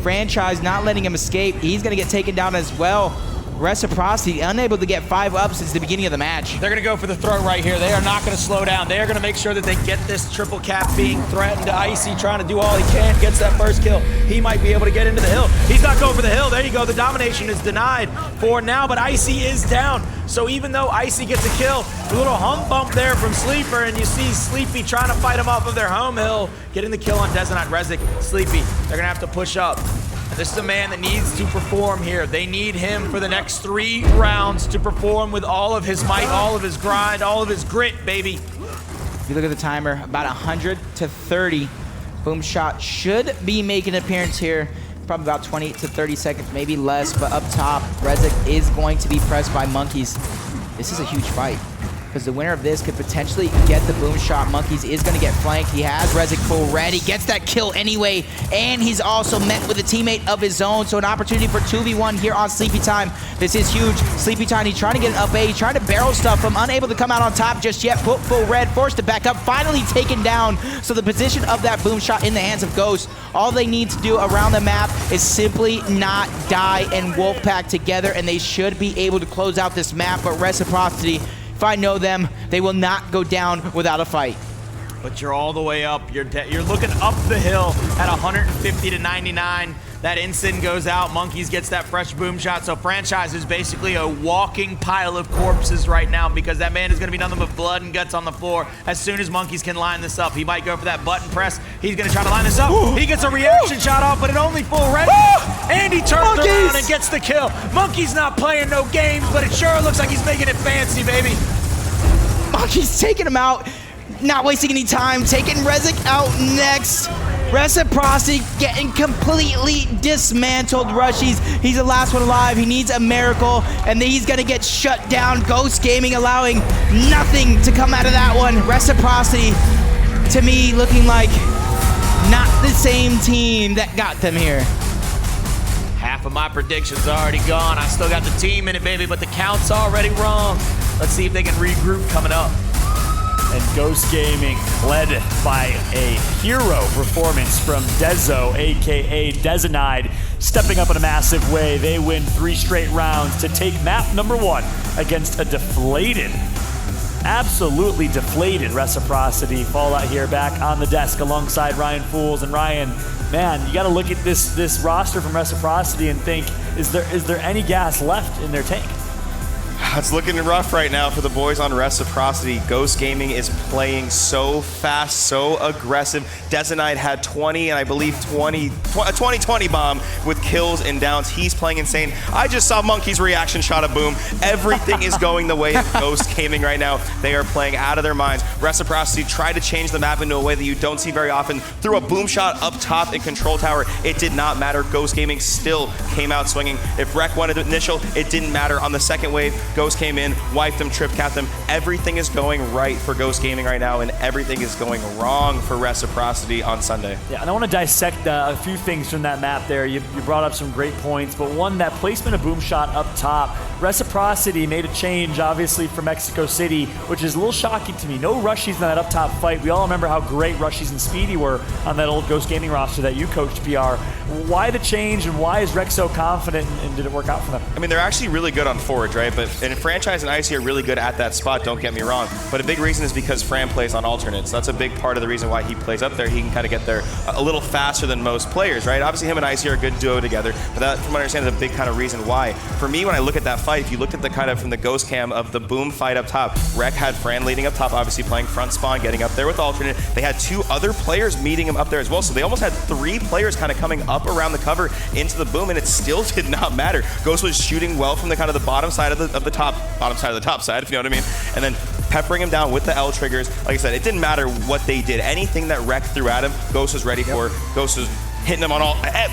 Franchise not letting him escape. He's going to get taken down as well. Reciprocity unable to get 5 up since the beginning of the match. They're going to go for the throw right here. They are not going to slow down. They are going to make sure that they get this triple cap being threatened. Icy trying to do all he can, gets that first kill. He might be able to get into the hill. He's not going for the hill. There you go. The domination is denied for now, but Icy is down. So even though Icy gets a kill, a little hump bump there from Sleeper, and you see Sleepy trying to fight him off of their home hill, getting the kill on Desonite. Rezik, Sleepy, they're going to have to push up. This is a man that needs to perform here. They need him for the next 3 rounds to perform with all of his might, all of his grind, all of his grit, baby. If you look at the timer, about 100 to 30. Boom shot should be making an appearance here. Probably about 20 to 30 seconds, maybe less, but up top, Rezik is going to be pressed by Monkeys. This is a huge fight, because the winner of this could potentially get the boom shot. Monkeys is going to get flanked. He has Rezik full red. He gets that kill anyway, and he's also met with a teammate of his own, so an opportunity for 2v1 here on Sleepy Time. This is huge. Sleepy Time, he's trying to get an up A. He's trying to barrel stuff him, unable to come out on top just yet. Put full red, forced to back up, finally taken down. So the position of that boom shot in the hands of Ghost, all they need to do around the map is simply not die and Wolfpack together, and they should be able to close out this map. But Reciprocity, if I know them, they will not go down without a fight. But you're all the way up. You're looking up the hill at 150 to 99. That Ensign goes out. Monkeys gets that fresh boom shot. So Franchise is basically a walking pile of corpses right now, because that man is going to be nothing but blood and guts on the floor as soon as Monkeys can line this up. He might go for that button press. He's going to try to line this up. Ooh. He gets a reaction shot off, but it only full red. And he turns around and gets the kill. Monkeys not playing no games, but it sure looks like he's making it fancy, baby. Monkeys taking him out. Not wasting any time, taking Rezik out next. Reciprocity getting completely dismantled. Rushies, he's the last one alive. He needs a miracle, and then he's gonna get shut down. Ghost Gaming allowing nothing to come out of that one. Reciprocity, to me, looking like not the same team that got them here. Half of my predictions are already gone. I still got the team in it, baby, but the count's already wrong. Let's see if they can regroup coming up. And Ghost Gaming, led by a hero performance from Dezo, aka Desonide, stepping up in a massive way. They win 3 straight rounds to take map number 1 against a deflated, absolutely deflated Reciprocity. Fallout here back on the desk alongside Ryan Fools. And Ryan, man, you got to look at this roster from Reciprocity and think, is there any gas left in their tank? It's looking rough right now for the boys on Reciprocity. Ghost Gaming is playing so fast, so aggressive. Desonide had 20, and I believe 20 bomb with kills and downs. He's playing insane. I just saw Monkey's reaction shot of boom. Everything is going the way of Ghost Gaming right now. They are playing out of their minds. Reciprocity tried to change the map into a way that you don't see very often. Threw a boom shot up top in Control Tower. It did not matter. Ghost Gaming still came out swinging. If Rec wanted initial, it didn't matter. On the second wave, Ghost came in, wiped them, trip capped them. Everything is going right for Ghost Gaming right now, and everything is going wrong for Reciprocity on Sunday. Yeah, and I want to dissect a few things from that map there. You brought up some great points, but one, that placement of boom shot up top. Reciprocity made a change, obviously, for Mexico City, which is a little shocking to me. No rushies in that up top fight. We all remember how great rushies and Speedy were on that old Ghost Gaming roster that you coached, PR. Why the change, and why is Rex so confident, and did it work out for them? I mean, they're actually really good on forwards, right? And Franchise and Icy are really good at that spot, don't get me wrong. But a big reason is because Fran plays on alternates. That's a big part of the reason why he plays up there. He can kind of get there a little faster than most players, right? Obviously, him and Icy are a good duo together, but that, from what I understand, is a big kind of reason why. For me, when I look at that fight, if you looked at the kind of from the Ghost Cam of the boom fight up top, Rec had Fran leading up top, obviously playing front spawn, getting up there with alternate. They had 2 other players meeting him up there as well, so they almost had 3 players kind of coming up around the cover into the boom, and it still did not matter. Ghost was shooting well from the kind of the bottom side of the top side, if you know what I mean, and then peppering him down with the L triggers. Like I said, it didn't matter what they did. Anything that Rec threw at him, Ghost was ready for. Ghost was hitting them on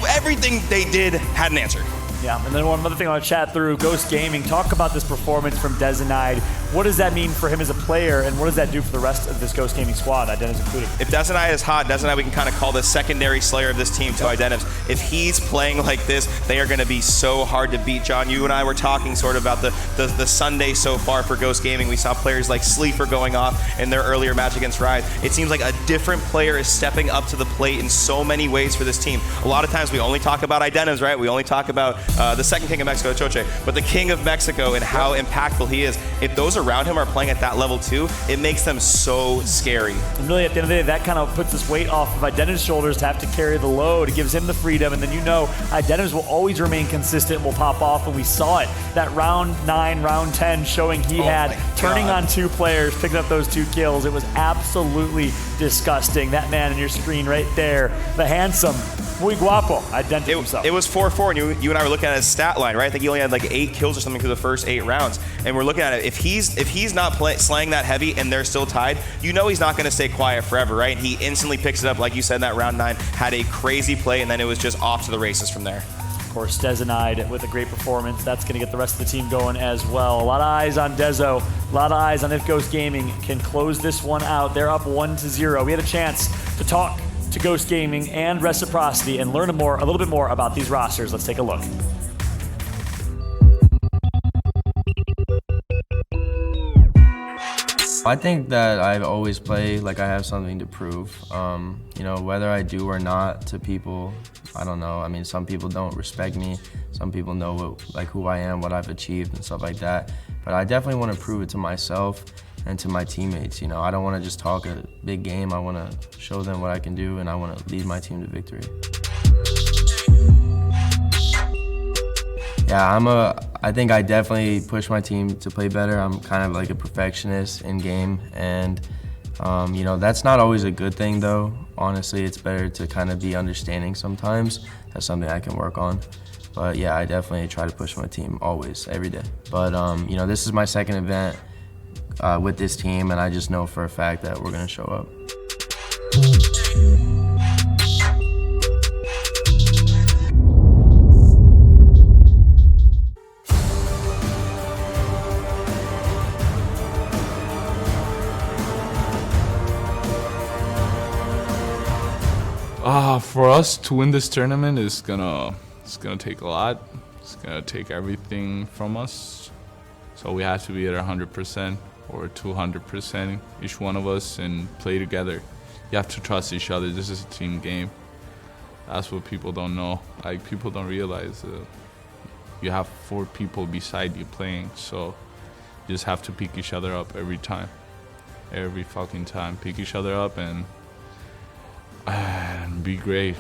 everything they did had an answer. Yeah, and then one other thing I want to chat through, Ghost Gaming. Talk about this performance from Dezenide. What does that mean for him as a player, and what does that do for the rest of this Ghost Gaming squad, Identivs included? If Dezenide is hot, Dezenide we can kind of call the secondary slayer of this team to Identivs. If he's playing like this, they are going to be so hard to beat. John, you and I were talking sort of about the Sunday so far for Ghost Gaming. We saw players like Sleeper going off in their earlier match against Rise. It seems like a different player is stepping up to the plate in so many ways for this team. A lot of times we only talk about Identivs, right? We only talk about the second king of Mexico, Choche, but the king of Mexico and how impactful he is. If those around him are playing at that level too, it makes them so scary. And really, at the end of the day, that kind of puts this weight off of Identiv's shoulders to have to carry the load. It gives him the freedom, and then you know Identivs will always remain consistent, will pop off, and we saw it. That round 9, round 10 showing he had turning on 2 players, picking up those 2 kills. It was absolutely disgusting. That man on your screen right there, the handsome, muy guapo, Identiv himself. It was 4-4, and you and I were looking at his stat line, right? I think he only had like 8 kills or something through the first 8 rounds. And we're looking at it. If he's not slaying that heavy and they're still tied, you know he's not going to stay quiet forever, right? And he instantly picks it up, like you said, in that round 9, had a crazy play, and then it was just off to the races from there. Of course, Dezenide with a great performance. That's going to get the rest of the team going as well. A lot of eyes on Dezo. A lot of eyes on if Ghost Gaming can close this one out. They're up 1-0. We had a chance to talk to Ghost Gaming and Reciprocity and learn a little bit more about these rosters. Let's take a look. I think that I always play like I have something to prove. You know, whether I do or not to people, I don't know. I mean, some people don't respect me. Some people know who I am, what I've achieved and stuff like that. But I definitely want to prove it to myself and to my teammates. You know, I don't want to just talk a big game. I want to show them what I can do, and I want to lead my team to victory. Yeah, I think I definitely push my team to play better. I'm kind of like a perfectionist in game, and you know, that's not always a good thing though. Honestly, it's better to kind of be understanding sometimes. That's something I can work on. But yeah, I definitely try to push my team always, every day. But you know, this is my second event with this team, and I just know for a fact that we're gonna show up. For us to win this tournament it's gonna take a lot. It's gonna take everything from us. So we have to be at 100% or 200%, each one of us, and play together. You have to trust each other. This is a team game. That's what people don't know. Like, people don't realize you have 4 people beside you playing, so you just have to pick each other up every time. Every fucking time. Pick each other up and be great.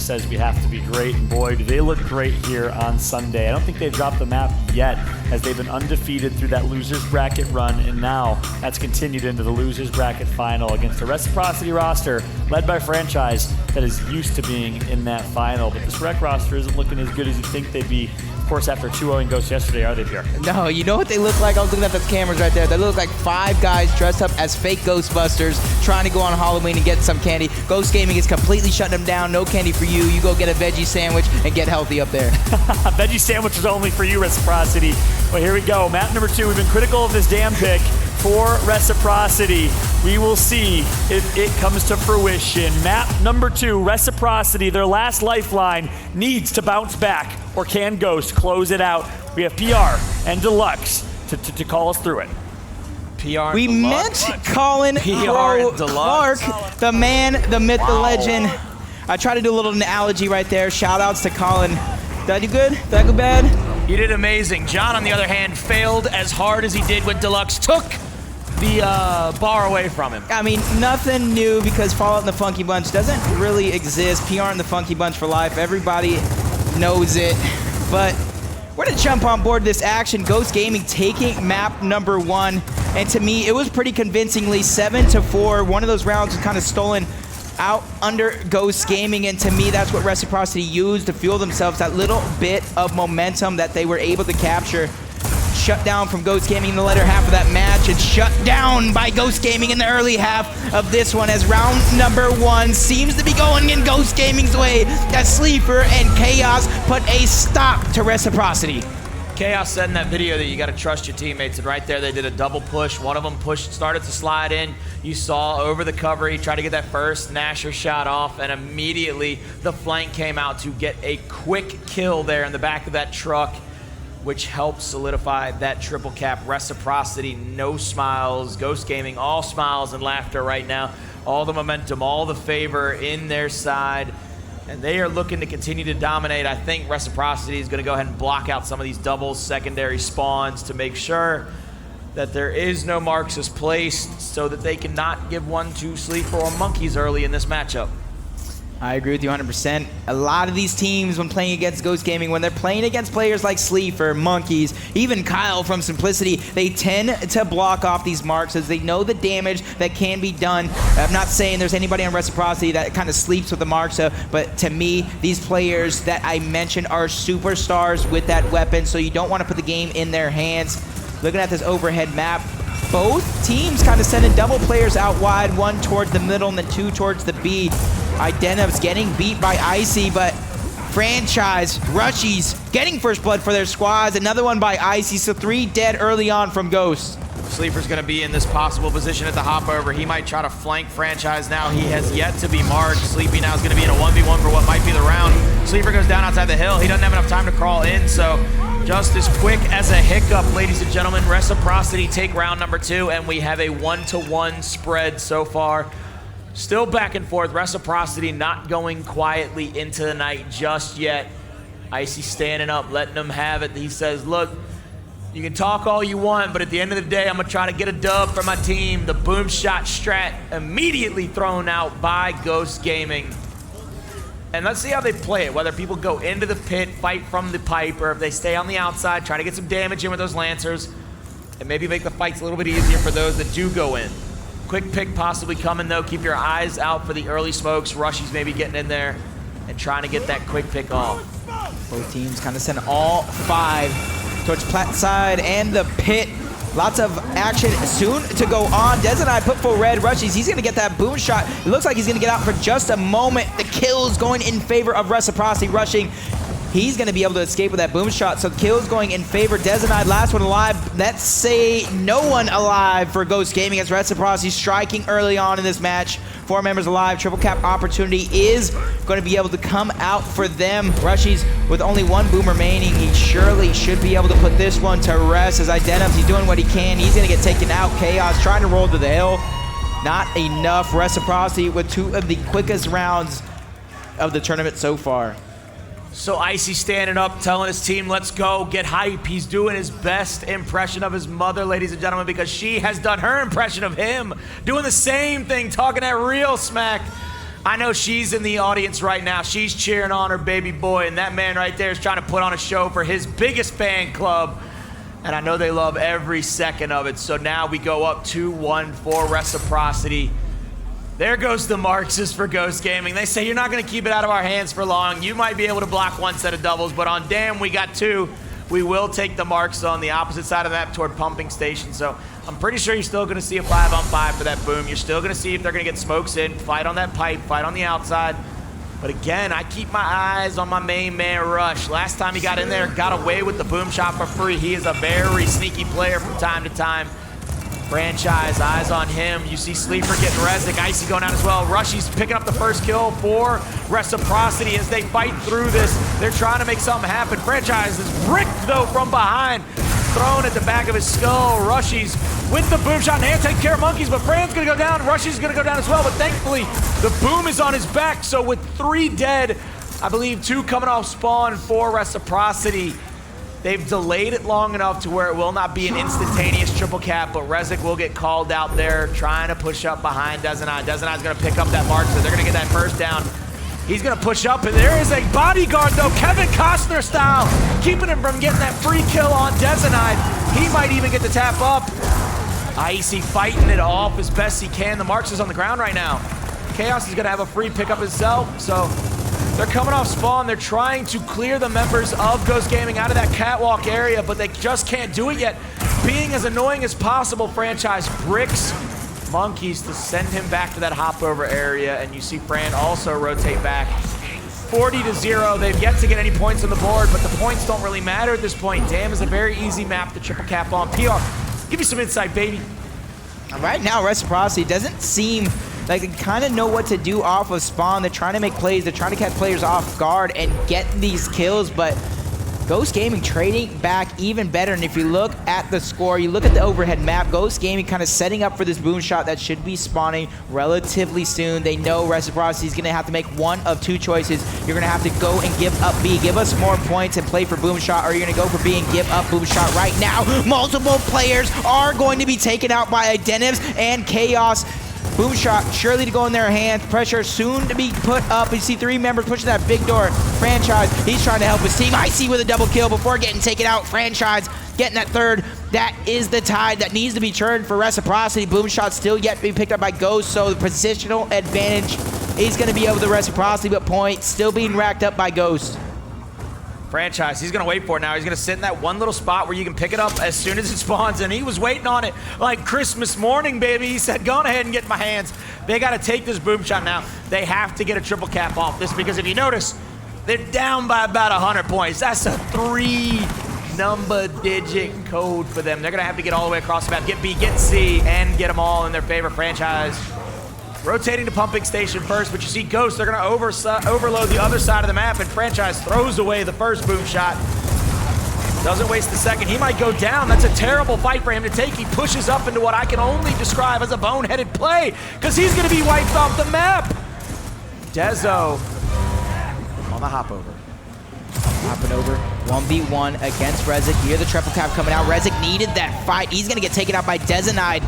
says we have to be great, and boy, do they look great here on Sunday. I don't think they've dropped the map yet, as they've been undefeated through that losers bracket run, and now that's continued into the losers bracket final against a Reciprocity roster led by Franchise that is used to being in that final. But this Rec roster isn't looking as good as you'd think they'd be. Of course, after 2-0 Ghost yesterday, are they, Pierre? No, you know what they look like? I was looking at those cameras right there. They look like 5 guys dressed up as fake Ghostbusters trying to go on Halloween and get some candy. Ghost Gaming is completely shutting them down. No candy for you. You go get a veggie sandwich and get healthy up there. Veggie sandwich is only for you, Reciprocity. Well, here we go. Map number 2. We've been critical of this damn pick for Reciprocity. We will see if it comes to fruition. Map number 2, Reciprocity, their last lifeline, needs to bounce back, or can Ghost close it out? We have PR and Deluxe to call us through it. PR We Deluxe. met Colin PR Clark, the man, the myth, the legend. I tried to do a little analogy right there. Shout outs to Colin. Did I do good? Did I go bad? You did amazing. John, on the other hand, failed as hard as he did with Deluxe. Took the bar away from him. I mean, nothing new because Fallout and the Funky Bunch doesn't really exist. PR and the Funky Bunch for life. Everybody knows it. But we're going to jump on board this action. Ghost Gaming taking map number 1. And to me, it was pretty convincingly 7-4. One of those rounds was kind of stolen out under Ghost Gaming, and to me, that's what Reciprocity used to fuel themselves, that little bit of momentum that they were able to capture. Shut down from Ghost Gaming in the latter half of that match, and shut down by Ghost Gaming in the early half of this one, as round number 1 seems to be going in Ghost Gaming's way, as Sleeper and Chaos put a stop to Reciprocity. Chaos said in that video that you got to trust your teammates, and right there they did a double push. One of them started to slide in. You saw over the cover, he tried to get that first Nasher shot off, and immediately the flank came out to get a quick kill there in the back of that truck, which helped solidify that triple cap. Reciprocity, no smiles. Ghost Gaming, all smiles and laughter right now. All the momentum, all the favor in their side. And they are looking to continue to dominate. I think Reciprocity is going to go ahead and block out some of these double secondary spawns to make sure that there is no Marxist placed so that they cannot give one to Sleeper or Monkeys early in this matchup. I agree with you 100%. A lot of these teams, when playing against Ghost Gaming, when they're playing against players like Sleeper, Monkeys, even Kyle from Simplicity, they tend to block off these marks as they know the damage that can be done. I'm not saying there's anybody on Reciprocity that kind of sleeps with the marks, but to me, these players that I mentioned are superstars with that weapon, so you don't want to put the game in their hands. Looking at this overhead map, both teams kind of sending double players out wide, one towards the middle and then 2 towards the B. Ideniv's getting beat by Icy, but Franchise, Rushies getting first blood for their squads. Another one by Icy, so 3 dead early on from Ghost. Sleeper's going to be in this possible position at the hop over. He might try to flank Franchise now. He has yet to be marked. Sleepy now is going to be in a 1v1 for what might be the round. Sleeper goes down outside the hill. He doesn't have enough time to crawl in, so just as quick as a hiccup, ladies and gentlemen. Reciprocity take round number 2, and we have a 1-to-1 spread so far. Still back and forth. Reciprocity not going quietly into the night just yet. Icy standing up, letting them have it. He says, look, you can talk all you want, but at the end of the day, I'm going to try to get a dub for my team. The boom shot strat immediately thrown out by Ghost Gaming. And let's see how they play it, whether people go into the pit, fight from the pipe, or if they stay on the outside, try to get some damage in with those Lancers, and maybe make the fights a little bit easier for those that do go in. Quick pick possibly coming, though. Keep your eyes out for the early smokes. Rushies maybe getting in there and trying to get that quick pick off. Both teams kind of send all 5 towards Platt side and the pit. Lots of action soon to go on. Dezenai put full red. Rushies, he's going to get that boom shot. It looks like he's going to get out for just a moment. The kill's going in favor of Reciprocity rushing. He's going to be able to escape with that boom shot, so kill's going in favor. Dezenai, last one alive. Let's say no one alive for Ghost Gaming as Reciprocity striking early on in this match. 4 members alive. Triple cap opportunity is going to be able to come out for them. Rushies with only 1 boom remaining. He surely should be able to put this one to rest as Ideniv's, he's doing what he can. He's going to get taken out. Chaos trying to roll to the hill. Not enough. Reciprocity with 2 of the quickest rounds of the tournament so far. So Icy standing up, telling his team, let's go, get hype. He's doing his best impression of his mother, ladies and gentlemen, because she has done her impression of him, doing the same thing, talking that real smack. I know she's in the audience right now. She's cheering on her baby boy, and that man right there is trying to put on a show for his biggest fan club. And I know they love every second of it. So now we go up 2-1 for Reciprocity. There goes the Marxist for Ghost Gaming. They say you're not going to keep it out of our hands for long. You might be able to block one set of doubles, but on damn, we got two. We will take the marks on the opposite side of the map toward pumping station. So I'm pretty sure you're still going to see a 5-on-5 for that boom. You're still going to see if they're going to get smokes in, fight on that pipe, fight on the outside. But again, I keep my eyes on my main man, Rush. Last time he got in there, got away with the boom shot for free. He is a very sneaky player from time to time. Franchise, eyes on him. You see Sleeper getting Rezik, Icy going out as well. Rushy's picking up the first kill for Reciprocity as they fight through this. They're trying to make something happen. Franchise is bricked though from behind. Thrown at the back of his skull. Rushy's with the boom shot in hand, taking care of monkeys, but Fran's gonna go down. Rushy's gonna go down as well, but thankfully the boom is on his back. So with 3 dead, I believe 2 coming off spawn for Reciprocity, they've delayed it long enough to where it will not be an instantaneous triple cap, but Rezik will get called out there, trying to push up behind Dezenai. Dezenai's gonna pick up that mark, so they're gonna get that first down. He's gonna push up, and there is a bodyguard though, Kevin Costner style, keeping him from getting that free kill on Dezenai. He might even get the tap up. Icy fighting it off as best he can. The Marks is on the ground right now. Chaos is gonna have a free pickup himself, so they're coming off spawn. They're trying to clear the members of Ghost Gaming out of that catwalk area, but they just can't do it yet. Being as annoying as possible, Franchise bricks monkeys to send him back to that hop over area, and you see Fran also rotate back. 40-0, they've yet to get any points on the board, but the points don't really matter at this point. Damn is a very easy map to triple cap on. PR, give me some insight, baby. Right now, Reciprocity doesn't seem like they kind of know what to do off of spawn. They're trying to make plays, they're trying to catch players off guard and get these kills, but Ghost Gaming trading back even better. And if you look at the score, you look at the overhead map, Ghost Gaming kind of setting up for this boom shot that should be spawning relatively soon. They know Reciprocity is going to have to make one of 2 choices. You're going to have to go and give up B, give us more points and play for boom shot, or you're going to go for B and give up boom shot right now. Multiple players are going to be taken out by Identives and Chaos. Boom shot surely to go in their hands. Pressure soon to be put up. You see 3 members pushing that big door. Franchise, he's trying to help his team. Icy with a double kill before getting taken out. Franchise getting that third. That is the tide that needs to be turned for Reciprocity. Boom shot still yet to be picked up by Ghost, so the positional advantage is going to be over the Reciprocity, but points still being racked up by Ghost. Franchise, he's gonna wait for it now. He's gonna sit in that one little spot where you can pick it up as soon as it spawns, and he was waiting on it like Christmas morning, baby. He said, go ahead and get in my hands. They gotta take this boom shot now. They have to get a triple cap off this, because if you notice, they're down by about 100 points. That's a 3-number digit code for them. They're gonna have to get all the way across the map, get B, get C, and get them all in their favor. Franchise rotating to pumping station first, but you see Ghost, they're gonna overload the other side of the map, and Franchise throws away the first boom shot. Doesn't waste the second. He might go down. That's a terrible fight for him to take. He pushes up into what I can only describe as a boneheaded play, because he's gonna be wiped off the map. Dezo on the hop over. Hopping over, 1v1 against Rezik. Here the triple cap coming out. Rezik needed that fight. He's gonna get taken out by Dezenai.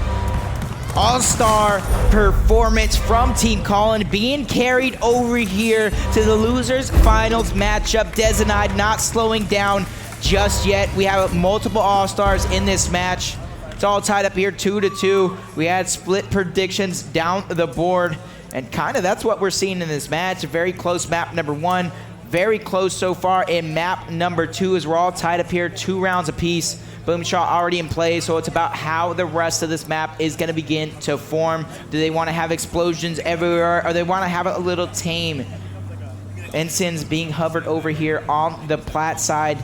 All-star performance from Team Colin, being carried over here to the losers finals matchup. Dezenai not slowing down just yet. We have multiple all-stars in this match. It's all tied up here 2-2. We had split predictions down the board, and kind of that's what we're seeing in this match. A very close map number 1. Very close so far in map number 2, as we're all tied up here 2 rounds apiece. Boom shot already in play, so it's about how the rest of this map is going to begin to form. Do they want to have explosions everywhere, or they want to have it a little tame? Ensigns being hovered over here on the plat side,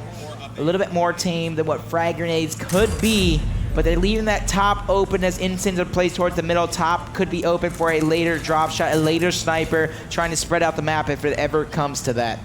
a little bit more tame than what frag grenades could be, but they're leaving that top open as Ensigns are placed towards the middle. Top could be open for a later drop shot, a later sniper, trying to spread out the map if it ever comes to that.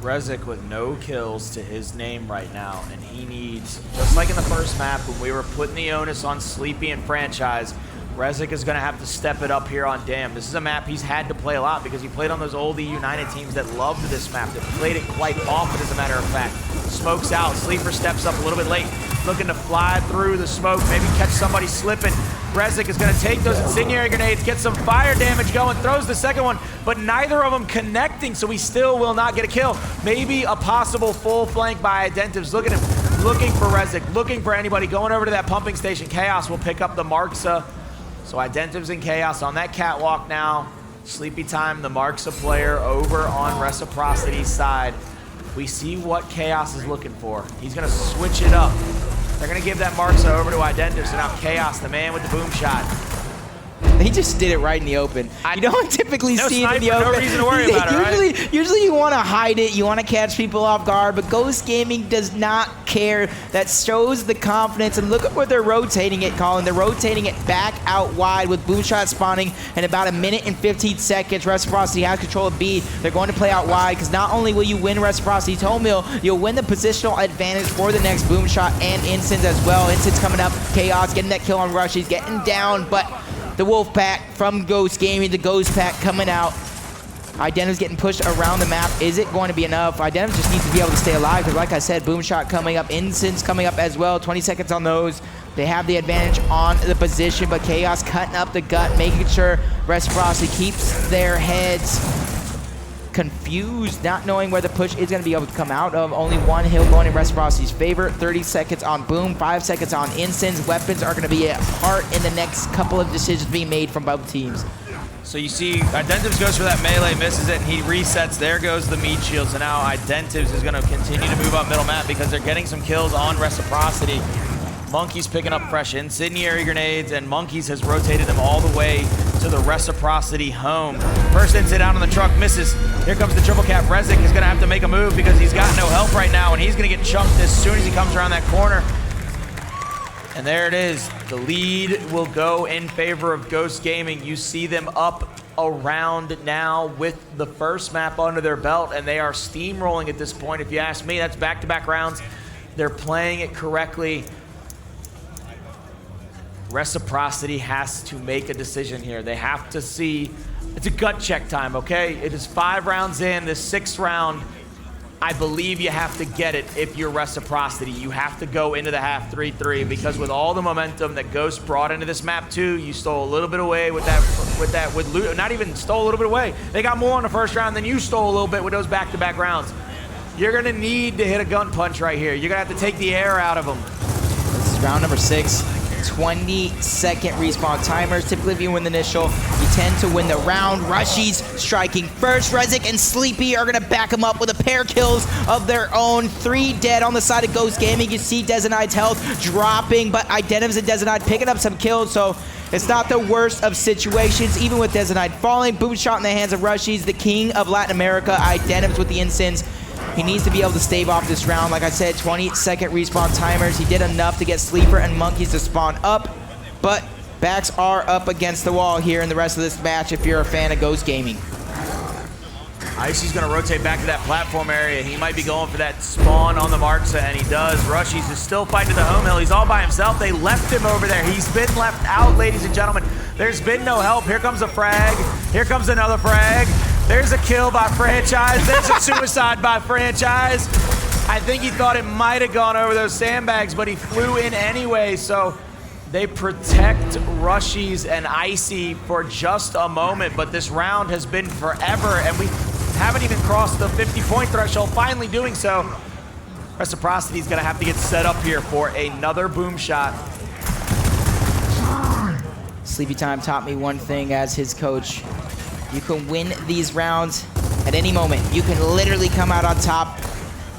Rezik with no kills to his name right now, and he needs, just like in the first map when we were putting the onus on Sleepy and Franchise, Rezik is going to have to step it up here on Damn. This is a map he's had to play a lot because he played on those old United teams that loved this map, that played it quite often as a matter of fact. Smokes out, Sleeper steps up a little bit late. looking to fly through the smoke, maybe catch somebody slipping. Rezik is going to take those incendiary grenades, get some fire damage going, throws the second one, but neither of them connecting, so he still will not get a kill. Maybe a possible full flank by Identives. Look at him, looking for Rezik, looking for anybody, going over to that pumping station. Chaos will pick up the Marksa. So Identives and Chaos on that catwalk now. Sleepy Time, the Marksa player, over on Reciprocity's side. We see what Chaos is looking for. He's going to switch it up. They're going to give that Marksa over to Identives, and now Chaos, the man with the boom shot. They just did it right in the open. You don't typically see it in the open. No reason to worry about it, right? Usually you want to hide it, you want to catch people off guard, but Ghost Gaming does not care. That shows the confidence, and look at where they're rotating it, Colin. They're rotating it back out wide with boom shot spawning in about 1 minute and 15 seconds. Reciprocity has control of B. They're going to play out wide, because not only will you win Reciprocity's home mill, you'll win the positional advantage for the next boom shot and Instance as well. Instance coming up, Chaos getting that kill on Rush. He's getting down, but the Wolf Pack from Ghost Gaming, the Ghost Pack coming out. Identives getting pushed around the map. Is it going to be enough? Identives just needs to be able to stay alive, because like I said, boom shot coming up, Incense coming up as well. 20 seconds on those. They have the advantage on the position, but Chaos cutting up the gut, making sure Reciprocity keeps their heads confused, not knowing where the push is going to be able to come out of. Only one hill going in Reciprocity's favor. 30 seconds on Boom, 5 seconds on Instance. Weapons are going to be a part in the next couple of decisions being made from both teams. So you see, Identives goes for that melee, misses it, and he resets. There goes the meat shield. So now Identives is going to continue to move up middle map because they're getting some kills on Reciprocity. Monkeys picking up fresh incendiary grenades, and Monkeys has rotated them all the way to the Reciprocity home. First instant out on the truck, misses. Here comes the triple cap. Rezik is going to have to make a move because he's got no help right now, and he's going to get chunked as soon as he comes around that corner. And there it is. The lead will go in favor of Ghost Gaming. You see them up around now with the first map under their belt, and they are steamrolling at this point. If you ask me, that's back-to-back rounds. They're playing it correctly. Reciprocity has to make a decision here. They have to see, it's a gut check time, okay? It is 5 rounds in, this 6th round, I believe you have to get it if you're Reciprocity. You have to go into the half 3-3 because with all the momentum that Ghost brought into this map too, you stole a little bit away with loot, not even stole a little bit away. They got more in the first round than you stole a little bit with those back-to-back rounds. You're gonna need to hit a gun punch right here. You're gonna have to take the air out of them. This is round number 6. 20-second respawn timers. Typically, if you win the initial, you tend to win the round. Rushies striking first. Rezik and Sleepy are going to back him up with a pair kills of their own. 3 dead on the side of Ghost Gaming. You see Desanide's health dropping, but Identives and Desanide picking up some kills, so it's not the worst of situations. Even with Desanide falling, boom shot in the hands of Rushies, the king of Latin America. Identives with the instance. He needs to be able to stave off this round. Like I said, 20-second respawn timers. He did enough to get Sleeper and Monkeys to spawn up, but backs are up against the wall here in the rest of this match if you're a fan of Ghost Gaming. Icy's going to rotate back to that platform area. He might be going for that spawn on the Marksa, and he does. Rushies is still fighting to the home hill. He's all by himself. They left him over there. He's been left out, ladies and gentlemen. There's been no help. Here comes a frag. Here comes another frag. There's a kill by Franchise. There's a suicide by Franchise. I think he thought it might have gone over those sandbags, but he flew in anyway, so they protect Rushies and Icy for just a moment, but this round has been forever, and we haven't even crossed the 50-point threshold, finally doing so. Reciprocity's gonna have to get set up here for another boom shot. Sleepy Time taught me one thing as his coach. You can win these rounds at any moment. You can literally come out on top,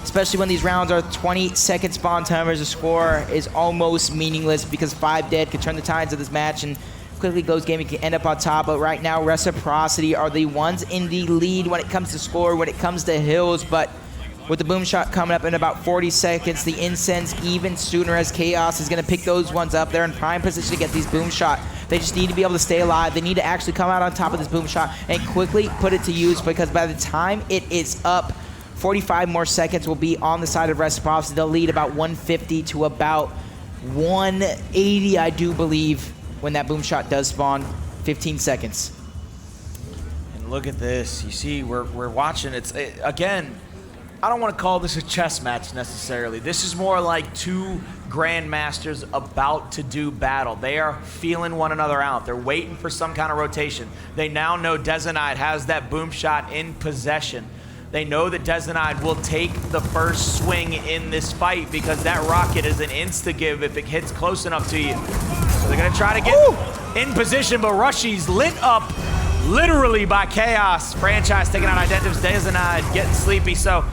especially when these rounds are 20-second spawn timers. The score is almost meaningless because 5 dead could turn the tides of this match, and quickly Ghost Gaming can end up on top. But right now, Reciprocity are the ones in the lead when it comes to score, when it comes to hills. But with the boom shot coming up in about 40 seconds, the incense even sooner as Chaos is going to pick those ones up. They're in prime position to get these boom shot. They just need to be able to stay alive. They need to actually come out on top of this boom shot and quickly put it to use, because by the time it is up, 45 more seconds will be on the side of Reciprocity. They'll lead about 150 to about 180, I do believe, when that boom shot does spawn. 15 seconds. And look at this. You see, we're watching. Again, I don't want to call this a chess match necessarily. This is more like two grandmasters about to do battle. They are feeling one another out. They're waiting for some kind of rotation. They now know Dezenide has that boom shot in possession. They know that Dezenide will take the first swing in this fight because that rocket is an insta-give if it hits close enough to you. So they're going to try to get in position, but Rushy's lit up literally by Chaos. Franchise taking out Identives, Dezenide getting sleepy, so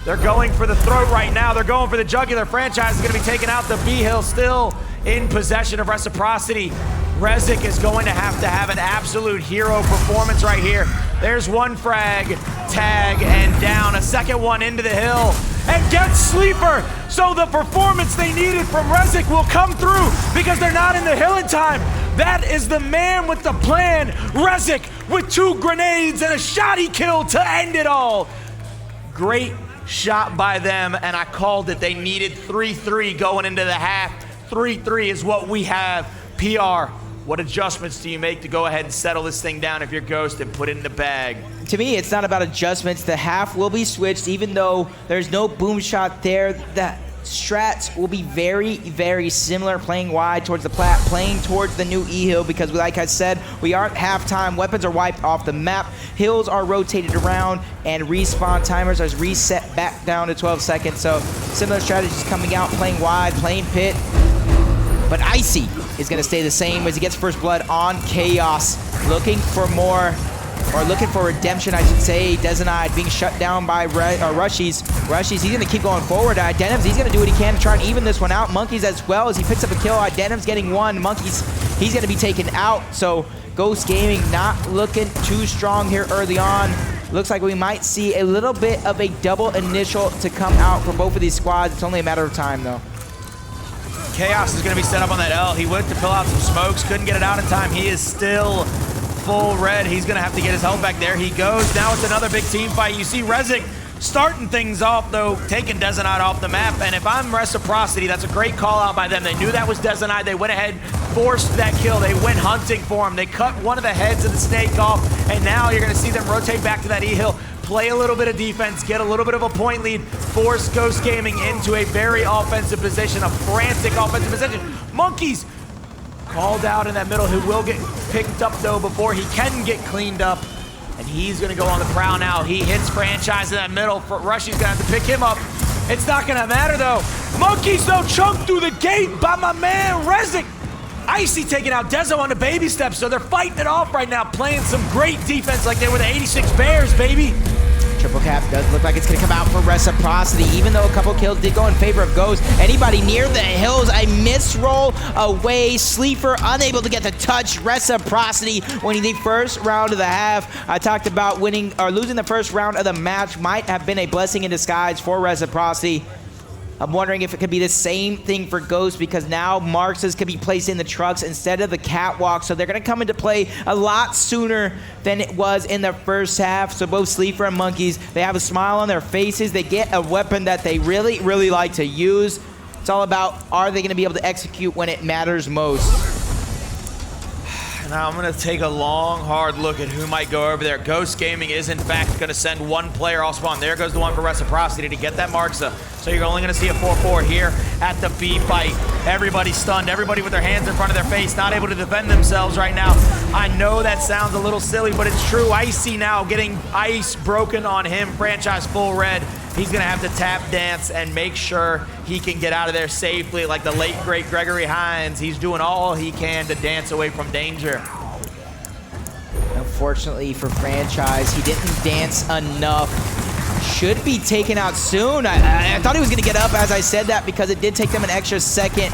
they're going for the throat right now. They're going for the jugular. Franchise is going to be taking out the B-Hill, still in possession of Reciprocity. Rezik is going to have an absolute hero performance right here. There's one frag, tag, and down. A second one into the hill, and gets Sleeper. So the performance they needed from Rezik will come through because they're not in the hill in time. That is the man with the plan. Rezik with 2 grenades and a shoddy kill to end it all. Great shot by them, and I called it. They needed 3-3 going into the half. 3-3 is what we have. PR, what adjustments do you make to go ahead and settle this thing down if you're Ghost and put it in the bag? To me, it's not about adjustments. The half will be switched, even though there's no boom shot there. The strats will be very, very similar, playing wide towards the plat, playing towards the new E-Hill, because like I said, we aren't halftime. Weapons are wiped off the map. Hills are rotated around, and respawn timers are reset back down to 12 seconds. So similar strategies coming out, playing wide, playing pit. But Icy is going to stay the same as he gets first blood on Chaos, looking for more, or looking for redemption, I should say. Dezenide being shut down by Rushies. Rushies, he's going to keep going forward. Identives, he's going to do what he can to try and even this one out. Monkeys as well, as he picks up a kill. Identives getting one. Monkeys, he's going to be taken out. So Ghost Gaming not looking too strong here early on. Looks like we might see a little bit of a double initial to come out for both of these squads. It's only a matter of time, though. Chaos is going to be set up on that L. He went to fill out some smokes, couldn't get it out in time. He is still full red. He's going to have to get his health back. There he goes. Now it's another big team fight. You see Rezik starting things off, though, taking Dezenide off the map. And if I'm Reciprocity, that's a great call out by them. They knew that was Dezenide. They went ahead, forced that kill. They went hunting for him. They cut one of the heads of the snake off, and now you're going to see them rotate back to that E-Hill, play a little bit of defense, get a little bit of a point lead, force Ghost Gaming into a very offensive position, a frantic offensive position. Monkeys called out in that middle, who will get picked up, though, before he can get cleaned up. And he's going to go on the prowl now. He hits Franchise in that middle. Rushy's going to have to pick him up. It's not going to matter, though. Monkeys, though, chunked through the gate by my man, Rezik. Icy taking out Dezo on the baby steps, so they're fighting it off right now, playing some great defense like they were the 86 Bears, baby. Triple cap does look like it's going to come out for Reciprocity, even though a couple kills did go in favor of Ghost. Anybody near the hills, a misroll away. Sleeper unable to get the touch. Reciprocity winning the first round of the half. I talked about winning or losing the first round of the match might have been a blessing in disguise for Reciprocity. I'm wondering if it could be the same thing for Ghost, because now Marxes could be placed in the trucks instead of the catwalk. So they're going to come into play a lot sooner than it was in the first half. So both Sleeper and Monkeys, they have a smile on their faces. They get a weapon that they really, really like to use. It's all about, are they going to be able to execute when it matters most? Now I'm going to take a long, hard look at who might go over there. Ghost Gaming is, in fact, going to send one player off spawn. There goes the one for Reciprocity to get that Marxa. So you're only going to see a 4-4 here at the B fight. Everybody stunned. Everybody with their hands in front of their face, not able to defend themselves right now. I know that sounds a little silly, but it's true. Icy now getting ice broken on him. Franchise full red. He's going to have to tap dance and make sure he can get out of there safely, like the late, great Gregory Hines. He's doing all he can to dance away from danger. Unfortunately for Franchise, he didn't dance enough. Should be taken out soon. I thought he was going to get up as I said that, because it did take them an extra second.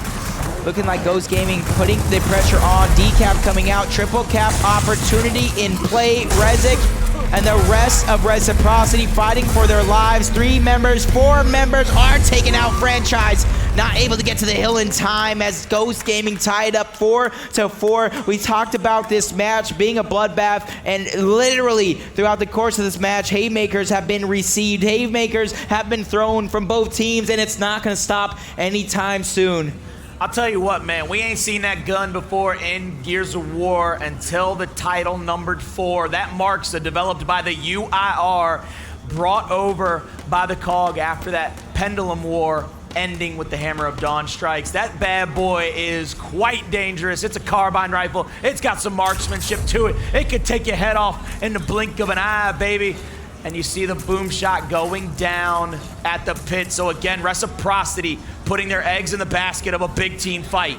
Looking like Ghost Gaming putting the pressure on. Decap coming out. Triple cap opportunity in play. Rezik and the rest of Reciprocity fighting for their lives. 3 members, 4 members are taking out Franchise. Not able to get to the hill in time as Ghost Gaming tied up 4-4. We talked about this match being a bloodbath, and literally throughout the course of this match, haymakers have been received. Haymakers have been thrown from both teams, and it's not going to stop anytime soon. I'll tell you what, man, we ain't seen that gun before in Gears of War until the title numbered 4. That marks developed by the UIR. brought over by the Cog after that pendulum war ending with the Hammer of Dawn strikes. That bad boy is quite dangerous. It's a carbine rifle. It's got some marksmanship to it. It could take your head off in the blink of an eye, baby. And you see the boom shot going down at the pit. So again, Reciprocity putting their eggs in the basket of a big team fight.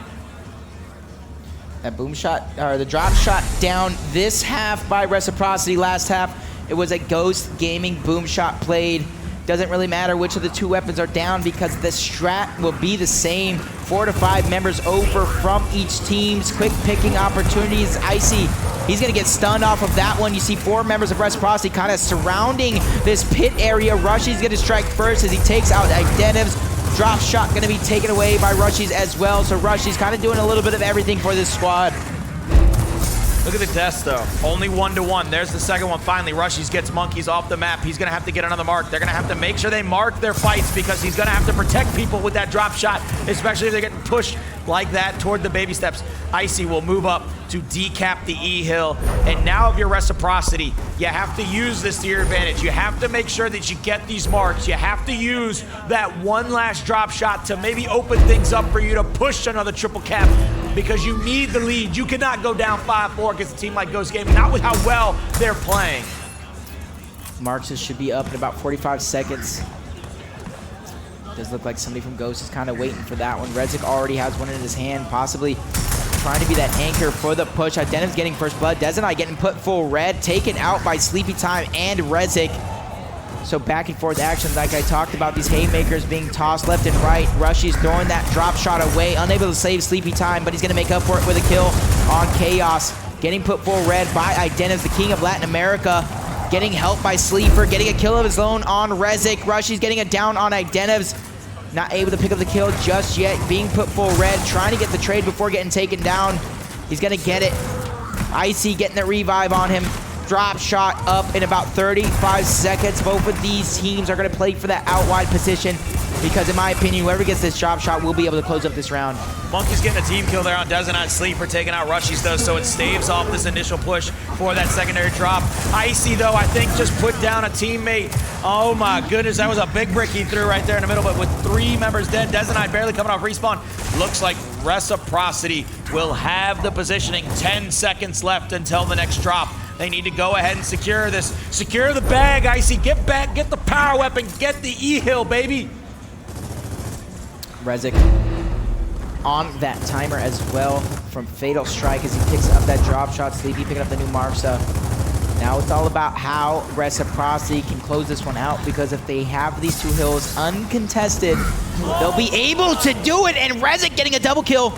That boom shot, or the drop shot down this half by Reciprocity. Last half, it was a Ghost Gaming boom shot played. Doesn't really matter which of the two weapons are down because the strat will be the same. 4 to 5 members over from each team's quick picking opportunities. Icy, he's gonna get stunned off of that one. You see 4 members of Reciprocity kind of surrounding this pit area. Rushy's gonna strike first as he takes out Identivs. Drop shot gonna be taken away by Rushy's as well. So Rushy's kind of doing a little bit of everything for this squad. Look at the deaths though, only 1-1. There's the second one finally. Rushies gets Monkeys off the map. He's gonna have to get another mark. They're gonna have to make sure they mark their fights because he's gonna have to protect people with that drop shot, especially if they're getting pushed like that toward the baby steps. Icy will move up to decap the E-Hill. And now if you're Reciprocity, you have to use this to your advantage. You have to make sure that you get these marks. You have to use that one last drop shot to maybe open things up for you to push another triple cap because you need the lead. You cannot go down 5-4 against a team like Ghost Gaming, not with how well they're playing. Marks should be up in about 45 seconds. Does look like somebody from Ghost is kind of waiting for that one. Rezik already has one in his hand, possibly trying to be that anchor for the push. Identiv's getting first blood. Dezenai getting put full red, taken out by Sleepy Time and Rezik. So back and forth action like I talked about, these haymakers being tossed left and right. Rushy's throwing that drop shot away, unable to save Sleepy Time, but he's gonna make up for it with a kill on Chaos. Getting put full red by Identivs, the king of Latin America. Getting help by Sleeper, getting a kill of his own on Rezik. Rushy's getting it down on Identivs. Not able to pick up the kill just yet. Being put full red, trying to get the trade before getting taken down. He's gonna get it. Icy getting the revive on him. Drop shot up in about 35 seconds. Both of these teams are gonna play for that out wide position because in my opinion, whoever gets this drop shot will be able to close up this round. Monkey's getting a team kill there on Dezenai. Sleeper taking out Rushy's though, so it staves off this initial push for that secondary drop. Icy though, I think just put down a teammate. Oh my goodness, that was a big brick he threw right there in the middle, but with 3 members dead, Dezenai barely coming off respawn. Looks like Reciprocity will have the positioning. 10 seconds left until the next drop. They need to go ahead and secure this. Secure the bag, Icy. Get back, get the power weapon, get the E-Hill, baby. Rezik on that timer as well from Fatal Strike as he picks up that drop shot. Sleepy picking up the new Marksa. Now it's all about how Reciprocity can close this one out because if they have these 2 hills uncontested, they'll be able to do it. And Rezik getting a double kill.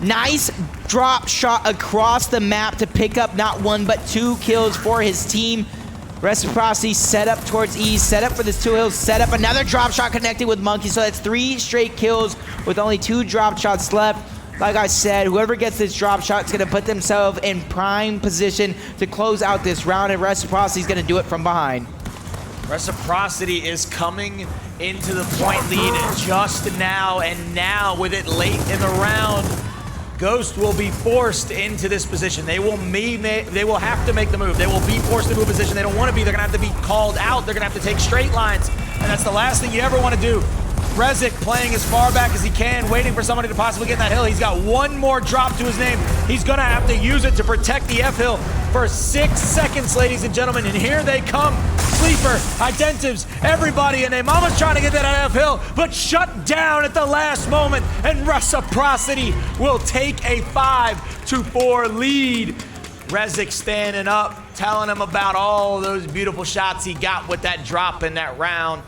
Nice drop shot across the map to pick up not 1 but 2 kills for his team. Reciprocity set up towards E, set up for this 2 hills, set up another drop shot connected with Monkey. So that's 3 straight kills with only 2 drop shots left. Like I said, whoever gets this drop shot is going to put themselves in prime position to close out this round, and Reciprocity is going to do it from behind. Reciprocity is coming into the point lead just now, and now with it late in the round, Ghost will be forced into this position. They will have to make the move. They will be forced into a position they don't want to be. They're going to have to be called out. They're going to have to take straight lines, and that's the last thing you ever want to do. Rezik playing as far back as he can, waiting for somebody to possibly get in that hill. He's got 1 more drop to his name. He's going to have to use it to protect the F-Hill for 6 seconds, ladies and gentlemen, and here they come. Sleeper, Identivs, everybody in there. Mama's trying to get that F-Hill, but shut down at the last moment, and Reciprocity will take a 5-4 lead. Rezik standing up, telling him about all those beautiful shots he got with that drop in that round.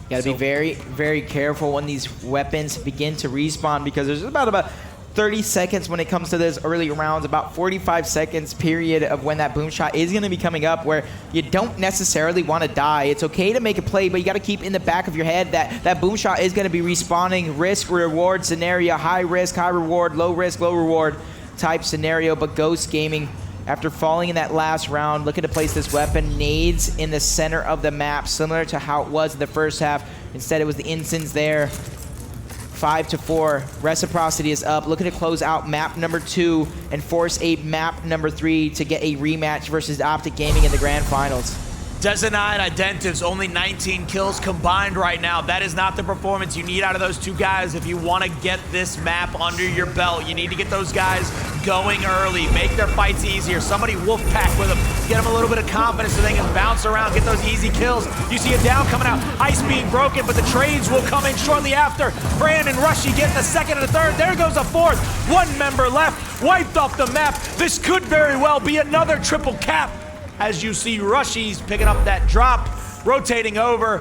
You gotta be very, very careful when these weapons begin to respawn because there's about 30 seconds when it comes to this early rounds, about 45 seconds period of when that boom shot is gonna be coming up where you don't necessarily wanna die. It's okay to make a play, but you gotta keep in the back of your head that that boom shot is gonna be respawning. Risk, reward scenario, high risk, high reward, low risk, low reward type scenario, but Ghost Gaming, after falling in that last round, looking to place this weapon. Nades in the center of the map, similar to how it was in the first half. Instead, it was the instance there. 5-4. Reciprocity is up, looking to close out map number 2 and force a map number 3 to get a rematch versus Optic Gaming in the grand finals. Dezenite, Identives, only 19 kills combined right now. That is not the performance you need out of those two guys if you want to get this map under your belt. You need to get those guys going early, make their fights easier. Somebody wolf pack with them, get them a little bit of confidence so they can bounce around, get those easy kills. You see a down coming out, ice being broken, but the trades will come in shortly after. Brand and Rushy getting the second and the third. There goes a fourth. One member left, wiped off the map. This could very well be another triple cap. As you see Rushies picking up that drop, rotating over.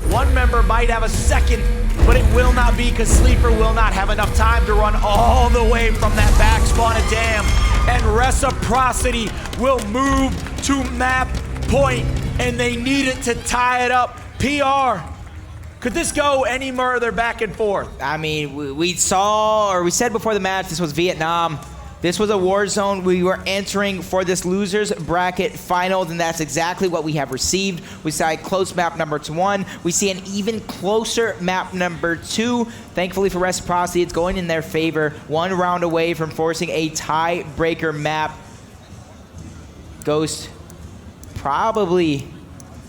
One member might have a second, but it will not be because Sleeper will not have enough time to run all the way from that back spawn of Dam. And Reciprocity will move to map point, and they need it to tie it up. PR, could this go any further back and forth? I mean, we saw, or we said before the match, this was Vietnam. This was a war zone. We were entering for this losers bracket finals, and that's exactly what we have received. We saw a close map number 1. We see an even closer map number 2. Thankfully for Reciprocity, it's going in their favor. 1 round away from forcing a tiebreaker map. Ghost probably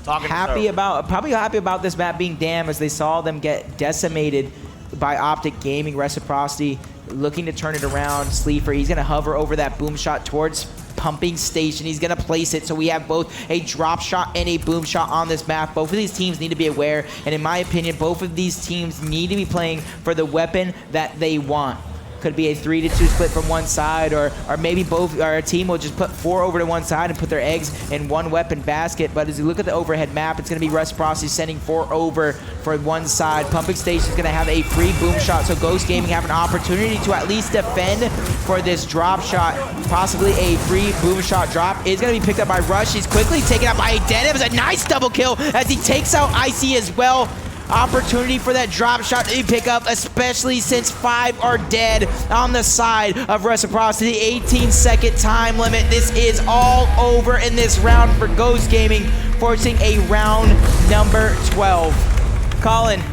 happy about this map being Dam, as they saw them get decimated by Optic Gaming. Reciprocity looking to turn it around. Sleeper, he's gonna hover over that boom shot towards pumping station. He's gonna place it, so we have both a drop shot and a boom shot on this map. Both of these teams need to be aware, and in my opinion, both of these teams need to be playing for the weapon that they want. Could be a 3-2 split from one side, or maybe both, or a team will just put 4 over to one side and put their eggs in one weapon basket. But as you look at the overhead map, it's going to be Reciprocity sending 4 over for one side. Pumping Station is going to have a free boom shot, so Ghost Gaming have an opportunity to at least defend for this drop shot. Possibly a free boom shot drop is going to be picked up by Rush. He's quickly taken out by Identiv. It was a nice double kill as he takes out Icy as well. Opportunity for that drop shot to pick up, especially since 5 are dead on the side of Reciprocity. 18-second time limit. This is all over in this round for Ghost Gaming, forcing a round number 12. Colin,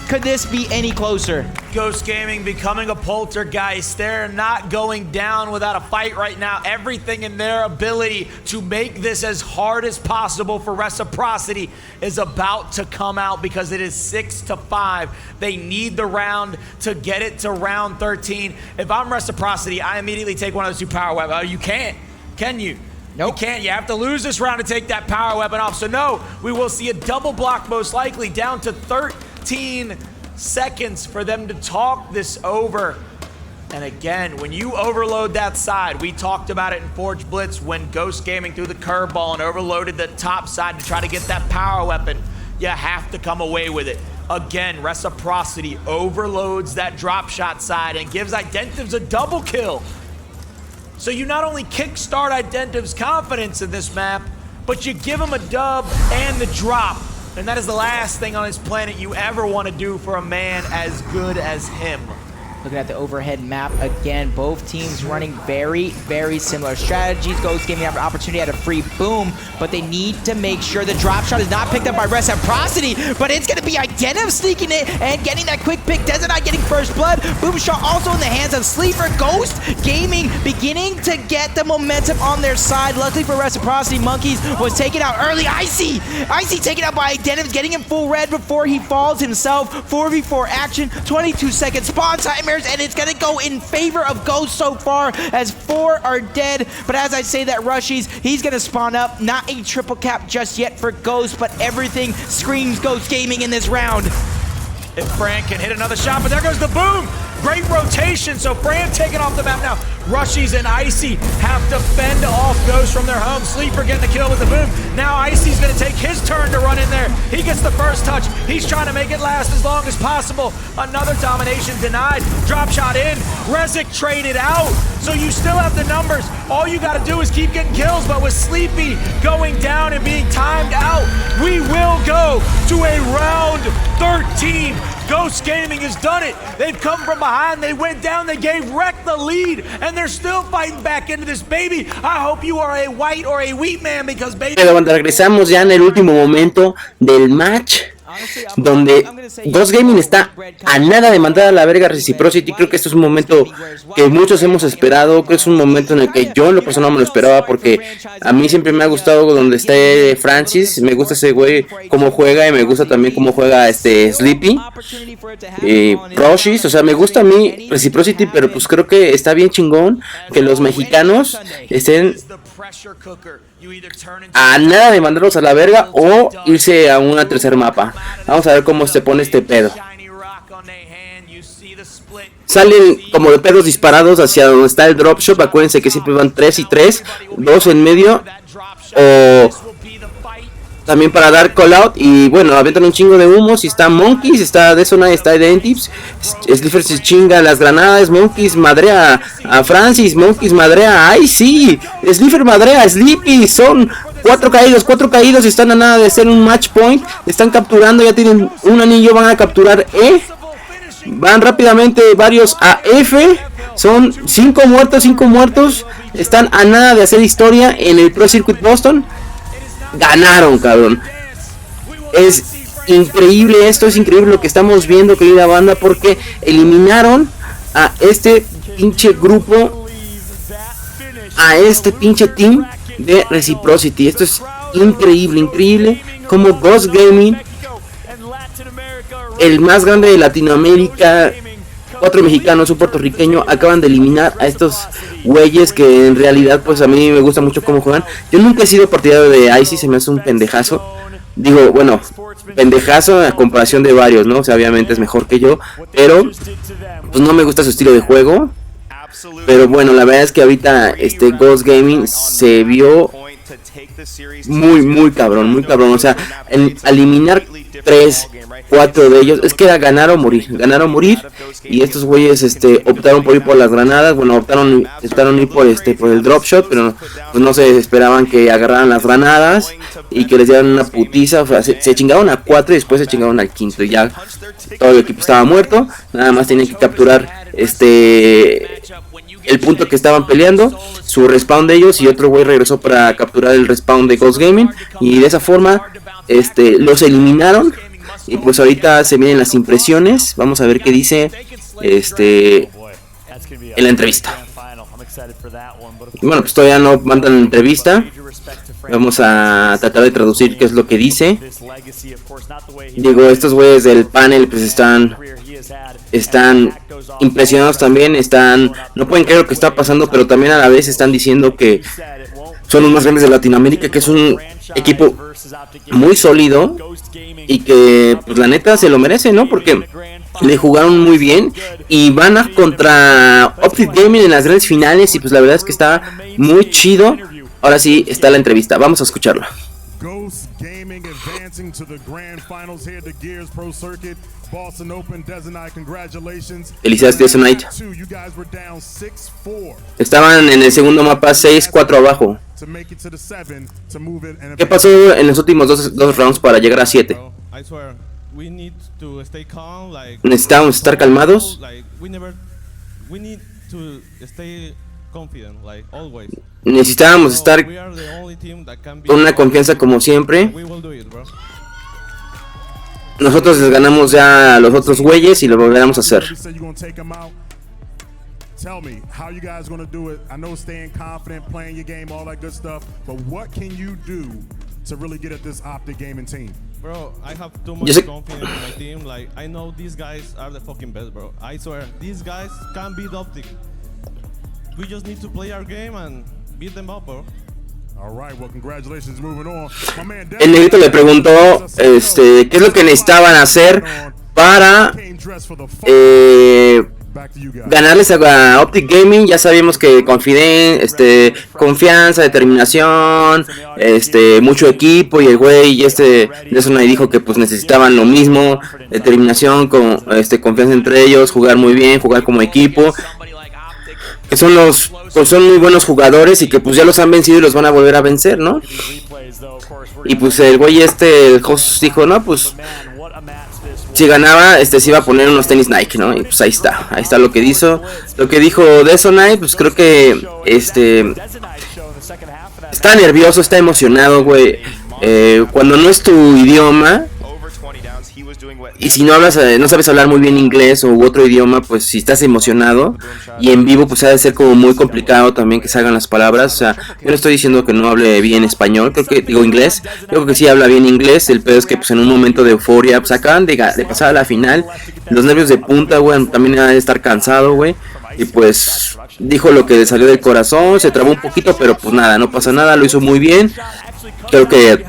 could this be any closer? Ghost Gaming becoming a poltergeist. They're not going down without a fight right now. Everything in their ability to make this as hard as possible for Reciprocity is about to come out because it is 6-5. They need the round to get it to round 13. If I'm Reciprocity, I immediately take one of those 2 power weapons. Oh, you can't. Can you? Nope. You can't. You have to lose this round to take that power weapon off. So no, we will see a double block most likely, down to 13 seconds for them to talk this over. And again, when you overload that side, we talked about it in Forge Blitz when Ghost Gaming threw the curveball and overloaded the top side to try to get that power weapon. You have to come away with it. Again, Reciprocity overloads that drop shot side and gives Identives a double kill. So you not only kickstart Identives' confidence in this map, but you give him a dub and the drop. And that is the last thing on this planet you ever want to do for a man as good as him. Looking at the overhead map again, both teams running very, very similar strategies. Ghost Gaming have an opportunity at a free boom, but they need to make sure the drop shot is not picked up by Reciprocity, but it's going to be Identiv sneaking it and getting that quick pick. Dezenite getting first blood. Boom shot also in the hands of Sleeper. Ghost Gaming beginning to get the momentum on their side. Luckily for Reciprocity, Monkeys was taken out early. Icy taken out by Identiv, getting him full red before he falls himself. 4v4 action, 22 seconds spawn timer. And it's gonna go in favor of Ghost so far, as 4 are dead. But as I say that, Rushies, he's gonna spawn up. Not a triple cap just yet for Ghost, but everything screams Ghost Gaming in this round. If Fran can hit another shot, but there goes the boom. Great rotation, so Fran taking off the map now. Rushies and Icy have to fend off Ghost from their home. Sleeper getting the kill with the boom. Now Icy's gonna take his turn to run in there. He gets the first touch. He's trying to make it last as long as possible. Another domination denied. Drop shot in. Rezik traded out. So you still have the numbers. All you gotta do is keep getting kills, but with Sleepy going down and being timed out, we will go to a round 13. Ghost Gaming has done it. They've come from behind. They went down. They gave Rec the lead, and they're still fighting back into this, baby. I hope you are a white or a wheat man, because baby. Pero cuando regresamos ya en el último momento del match, donde Ghost Gaming está a nada de mandar a la verga a Reciprocity. Creo que esto es un momento que muchos hemos esperado. Creo que es un momento en el que yo en lo personal me lo esperaba, porque a mí siempre me ha gustado donde esté Francis. Me gusta ese güey cómo juega, y me gusta también cómo juega Sleepy y Proshis. O sea, me gusta a mí Reciprocity, pero pues creo que está bien chingón que los mexicanos estén a nada de mandarlos a la verga o irse a una tercer mapa. Vamos a ver cómo se pone este pedo. Salen como de pedos disparados hacia donde está el drop shop. Acuérdense que siempre van 3 y 3, 2 en medio, o también para dar call out. Y bueno, aventan un chingo de humos. Y está Monkeys, está Desonai, está Identips. Slifer se chinga las granadas. Monkeys madrea a Francis. Monkeys madrea. ¡Ay, sí! Slifer madrea a Sleepy. Son 4 caídos. Están a nada de hacer un match point. Están capturando, ya tienen un anillo. Van a capturar E. Van rápidamente varios a F. Son 5 muertos. Están a nada de hacer historia en el Pro Circuit Boston. Ganaron, cabrón. Es increíble esto, es increíble lo que estamos viendo, querida banda, porque eliminaron a este pinche grupo, a este pinche team de Reciprocity. Esto es increíble como Ghost Gaming, el más grande de Latinoamérica, 4 mexicanos, un puertorriqueño, acaban de eliminar a estos güeyes que en realidad pues a mí me gusta mucho cómo juegan. Yo nunca he sido partidario de Icy, se me hace un pendejazo. Digo, bueno, pendejazo a comparación de varios, ¿no? O sea, obviamente es mejor que yo, pero pues no me gusta su estilo de juego. Pero bueno, la verdad es que ahorita Ghost Gaming se vio muy cabrón. O sea, en eliminar 3, 4 de ellos, es que era ganar o morir. Y estos güeyes optaron por ir por las granadas. Bueno, optaron ir por el drop shot, pero pues no se esperaban que agarraran las granadas y que les dieran una putiza. O sea, se chingaron a 4 y después se chingaron al quinto. Y ya todo el equipo estaba muerto. Nada más tenían que capturar el punto que estaban peleando, su respawn de ellos, y otro güey regresó para capturar el respawn de Ghost Gaming, y de esa forma los eliminaron. Y pues ahorita se vienen las impresiones. Vamos a ver qué dice en la entrevista. Bueno, pues todavía no mandan la entrevista. Vamos a tratar de traducir qué es lo que dice. Digo, estos güeyes del panel pues están impresionados también, no pueden creer lo que está pasando, pero también a la vez están diciendo que son los más grandes de Latinoamérica, que es un equipo muy sólido y que pues la neta se lo merece, ¿no? Porque le jugaron muy bien y van a contra Optic Gaming en las grandes finales, y pues la verdad es que está muy chido. Ahora sí está la entrevista, vamos a escucharla. Ghost Gaming advancing to the grand finals here at the Gears Pro Circuit, Boston Open. Desonai, congratulations. Felicidades, Desonai. Estaban en el segundo mapa 6-4 abajo. ¿Qué pasó en los últimos dos rounds para llegar a 7? Necesitamos estar calmados. Necesitábamos estar con una confianza como siempre. Nosotros les ganamos ya a los otros güeyes y lo volveremos a hacer. Tell me, how you guys gonna do it? I know staying confident, playing your game, all that good stuff, but what can you do to really get at this Optic Gaming team? Bro, I have too much confidence in my team. Like, I know these guys are the fucking best, bro. I swear, these guys can't beat Optic. We just need to play our game and beat them up, bro. All right, well, congratulations, moving on. My man, el negrito le preguntó qué es lo que necesitaban hacer para ganarles a Optic Gaming. Ya sabíamos que confianza, determinación, mucho equipo, y el güey Desonai dijo que pues necesitaban lo mismo, determinación, confianza entre ellos, jugar muy bien, jugar como equipo, que son muy buenos jugadores y que pues ya los han vencido y los van a volver a vencer, ¿no? Y pues el güey el host dijo, no, pues si ganaba, se iba a poner unos tenis Nike, ¿no? Y pues ahí está lo que dijo Desonai. Pues creo que está nervioso, está emocionado, güey. Cuando no es tu idioma, Y si no hablas, no sabes hablar muy bien inglés u otro idioma, pues si estás emocionado y en vivo, pues ha de ser como muy complicado también que salgan las palabras. O sea, yo no estoy diciendo que no hable bien español, creo que digo inglés, creo que sí habla bien inglés. El pedo es que pues en un momento de euforia, pues acaban de pasar a la final, los nervios de punta, güey, también ha de estar cansado, güey. Y pues dijo lo que le salió del corazón, se trabó un poquito, pero pues nada, no pasa nada, lo hizo muy bien. Creo que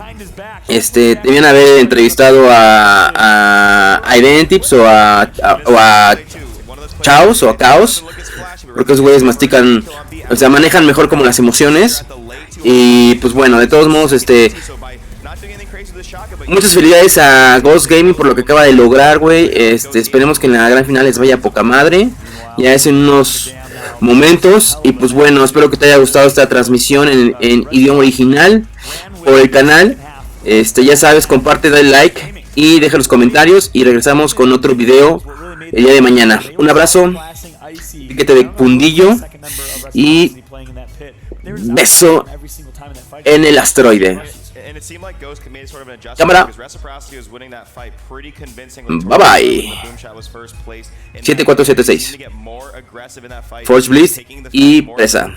debían haber entrevistado a Identips o a Chaos o a Chaos, porque esos güeyes mastican, o sea, manejan mejor como las emociones. Y pues bueno, de todos modos, muchas felicidades a Ghost Gaming por lo que acaba de lograr, güey. Esperemos que en la gran final les vaya poca madre. Ya es en unos momentos. Y pues bueno, espero que te haya gustado esta transmisión en idioma original por el canal. Ya sabes, comparte, dale like y deja los comentarios. Y regresamos con otro video el día de mañana. Un abrazo, piquete de pundillo y beso en el asteroide. Cámara. Bye bye. 7476. Force Blitz y presa.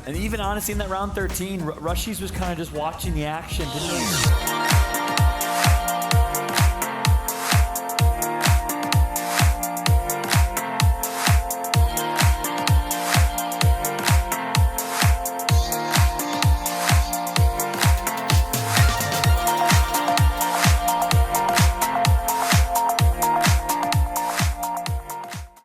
And even honestly, in that round 13, Rushies was kind of just watching the action, didn't he?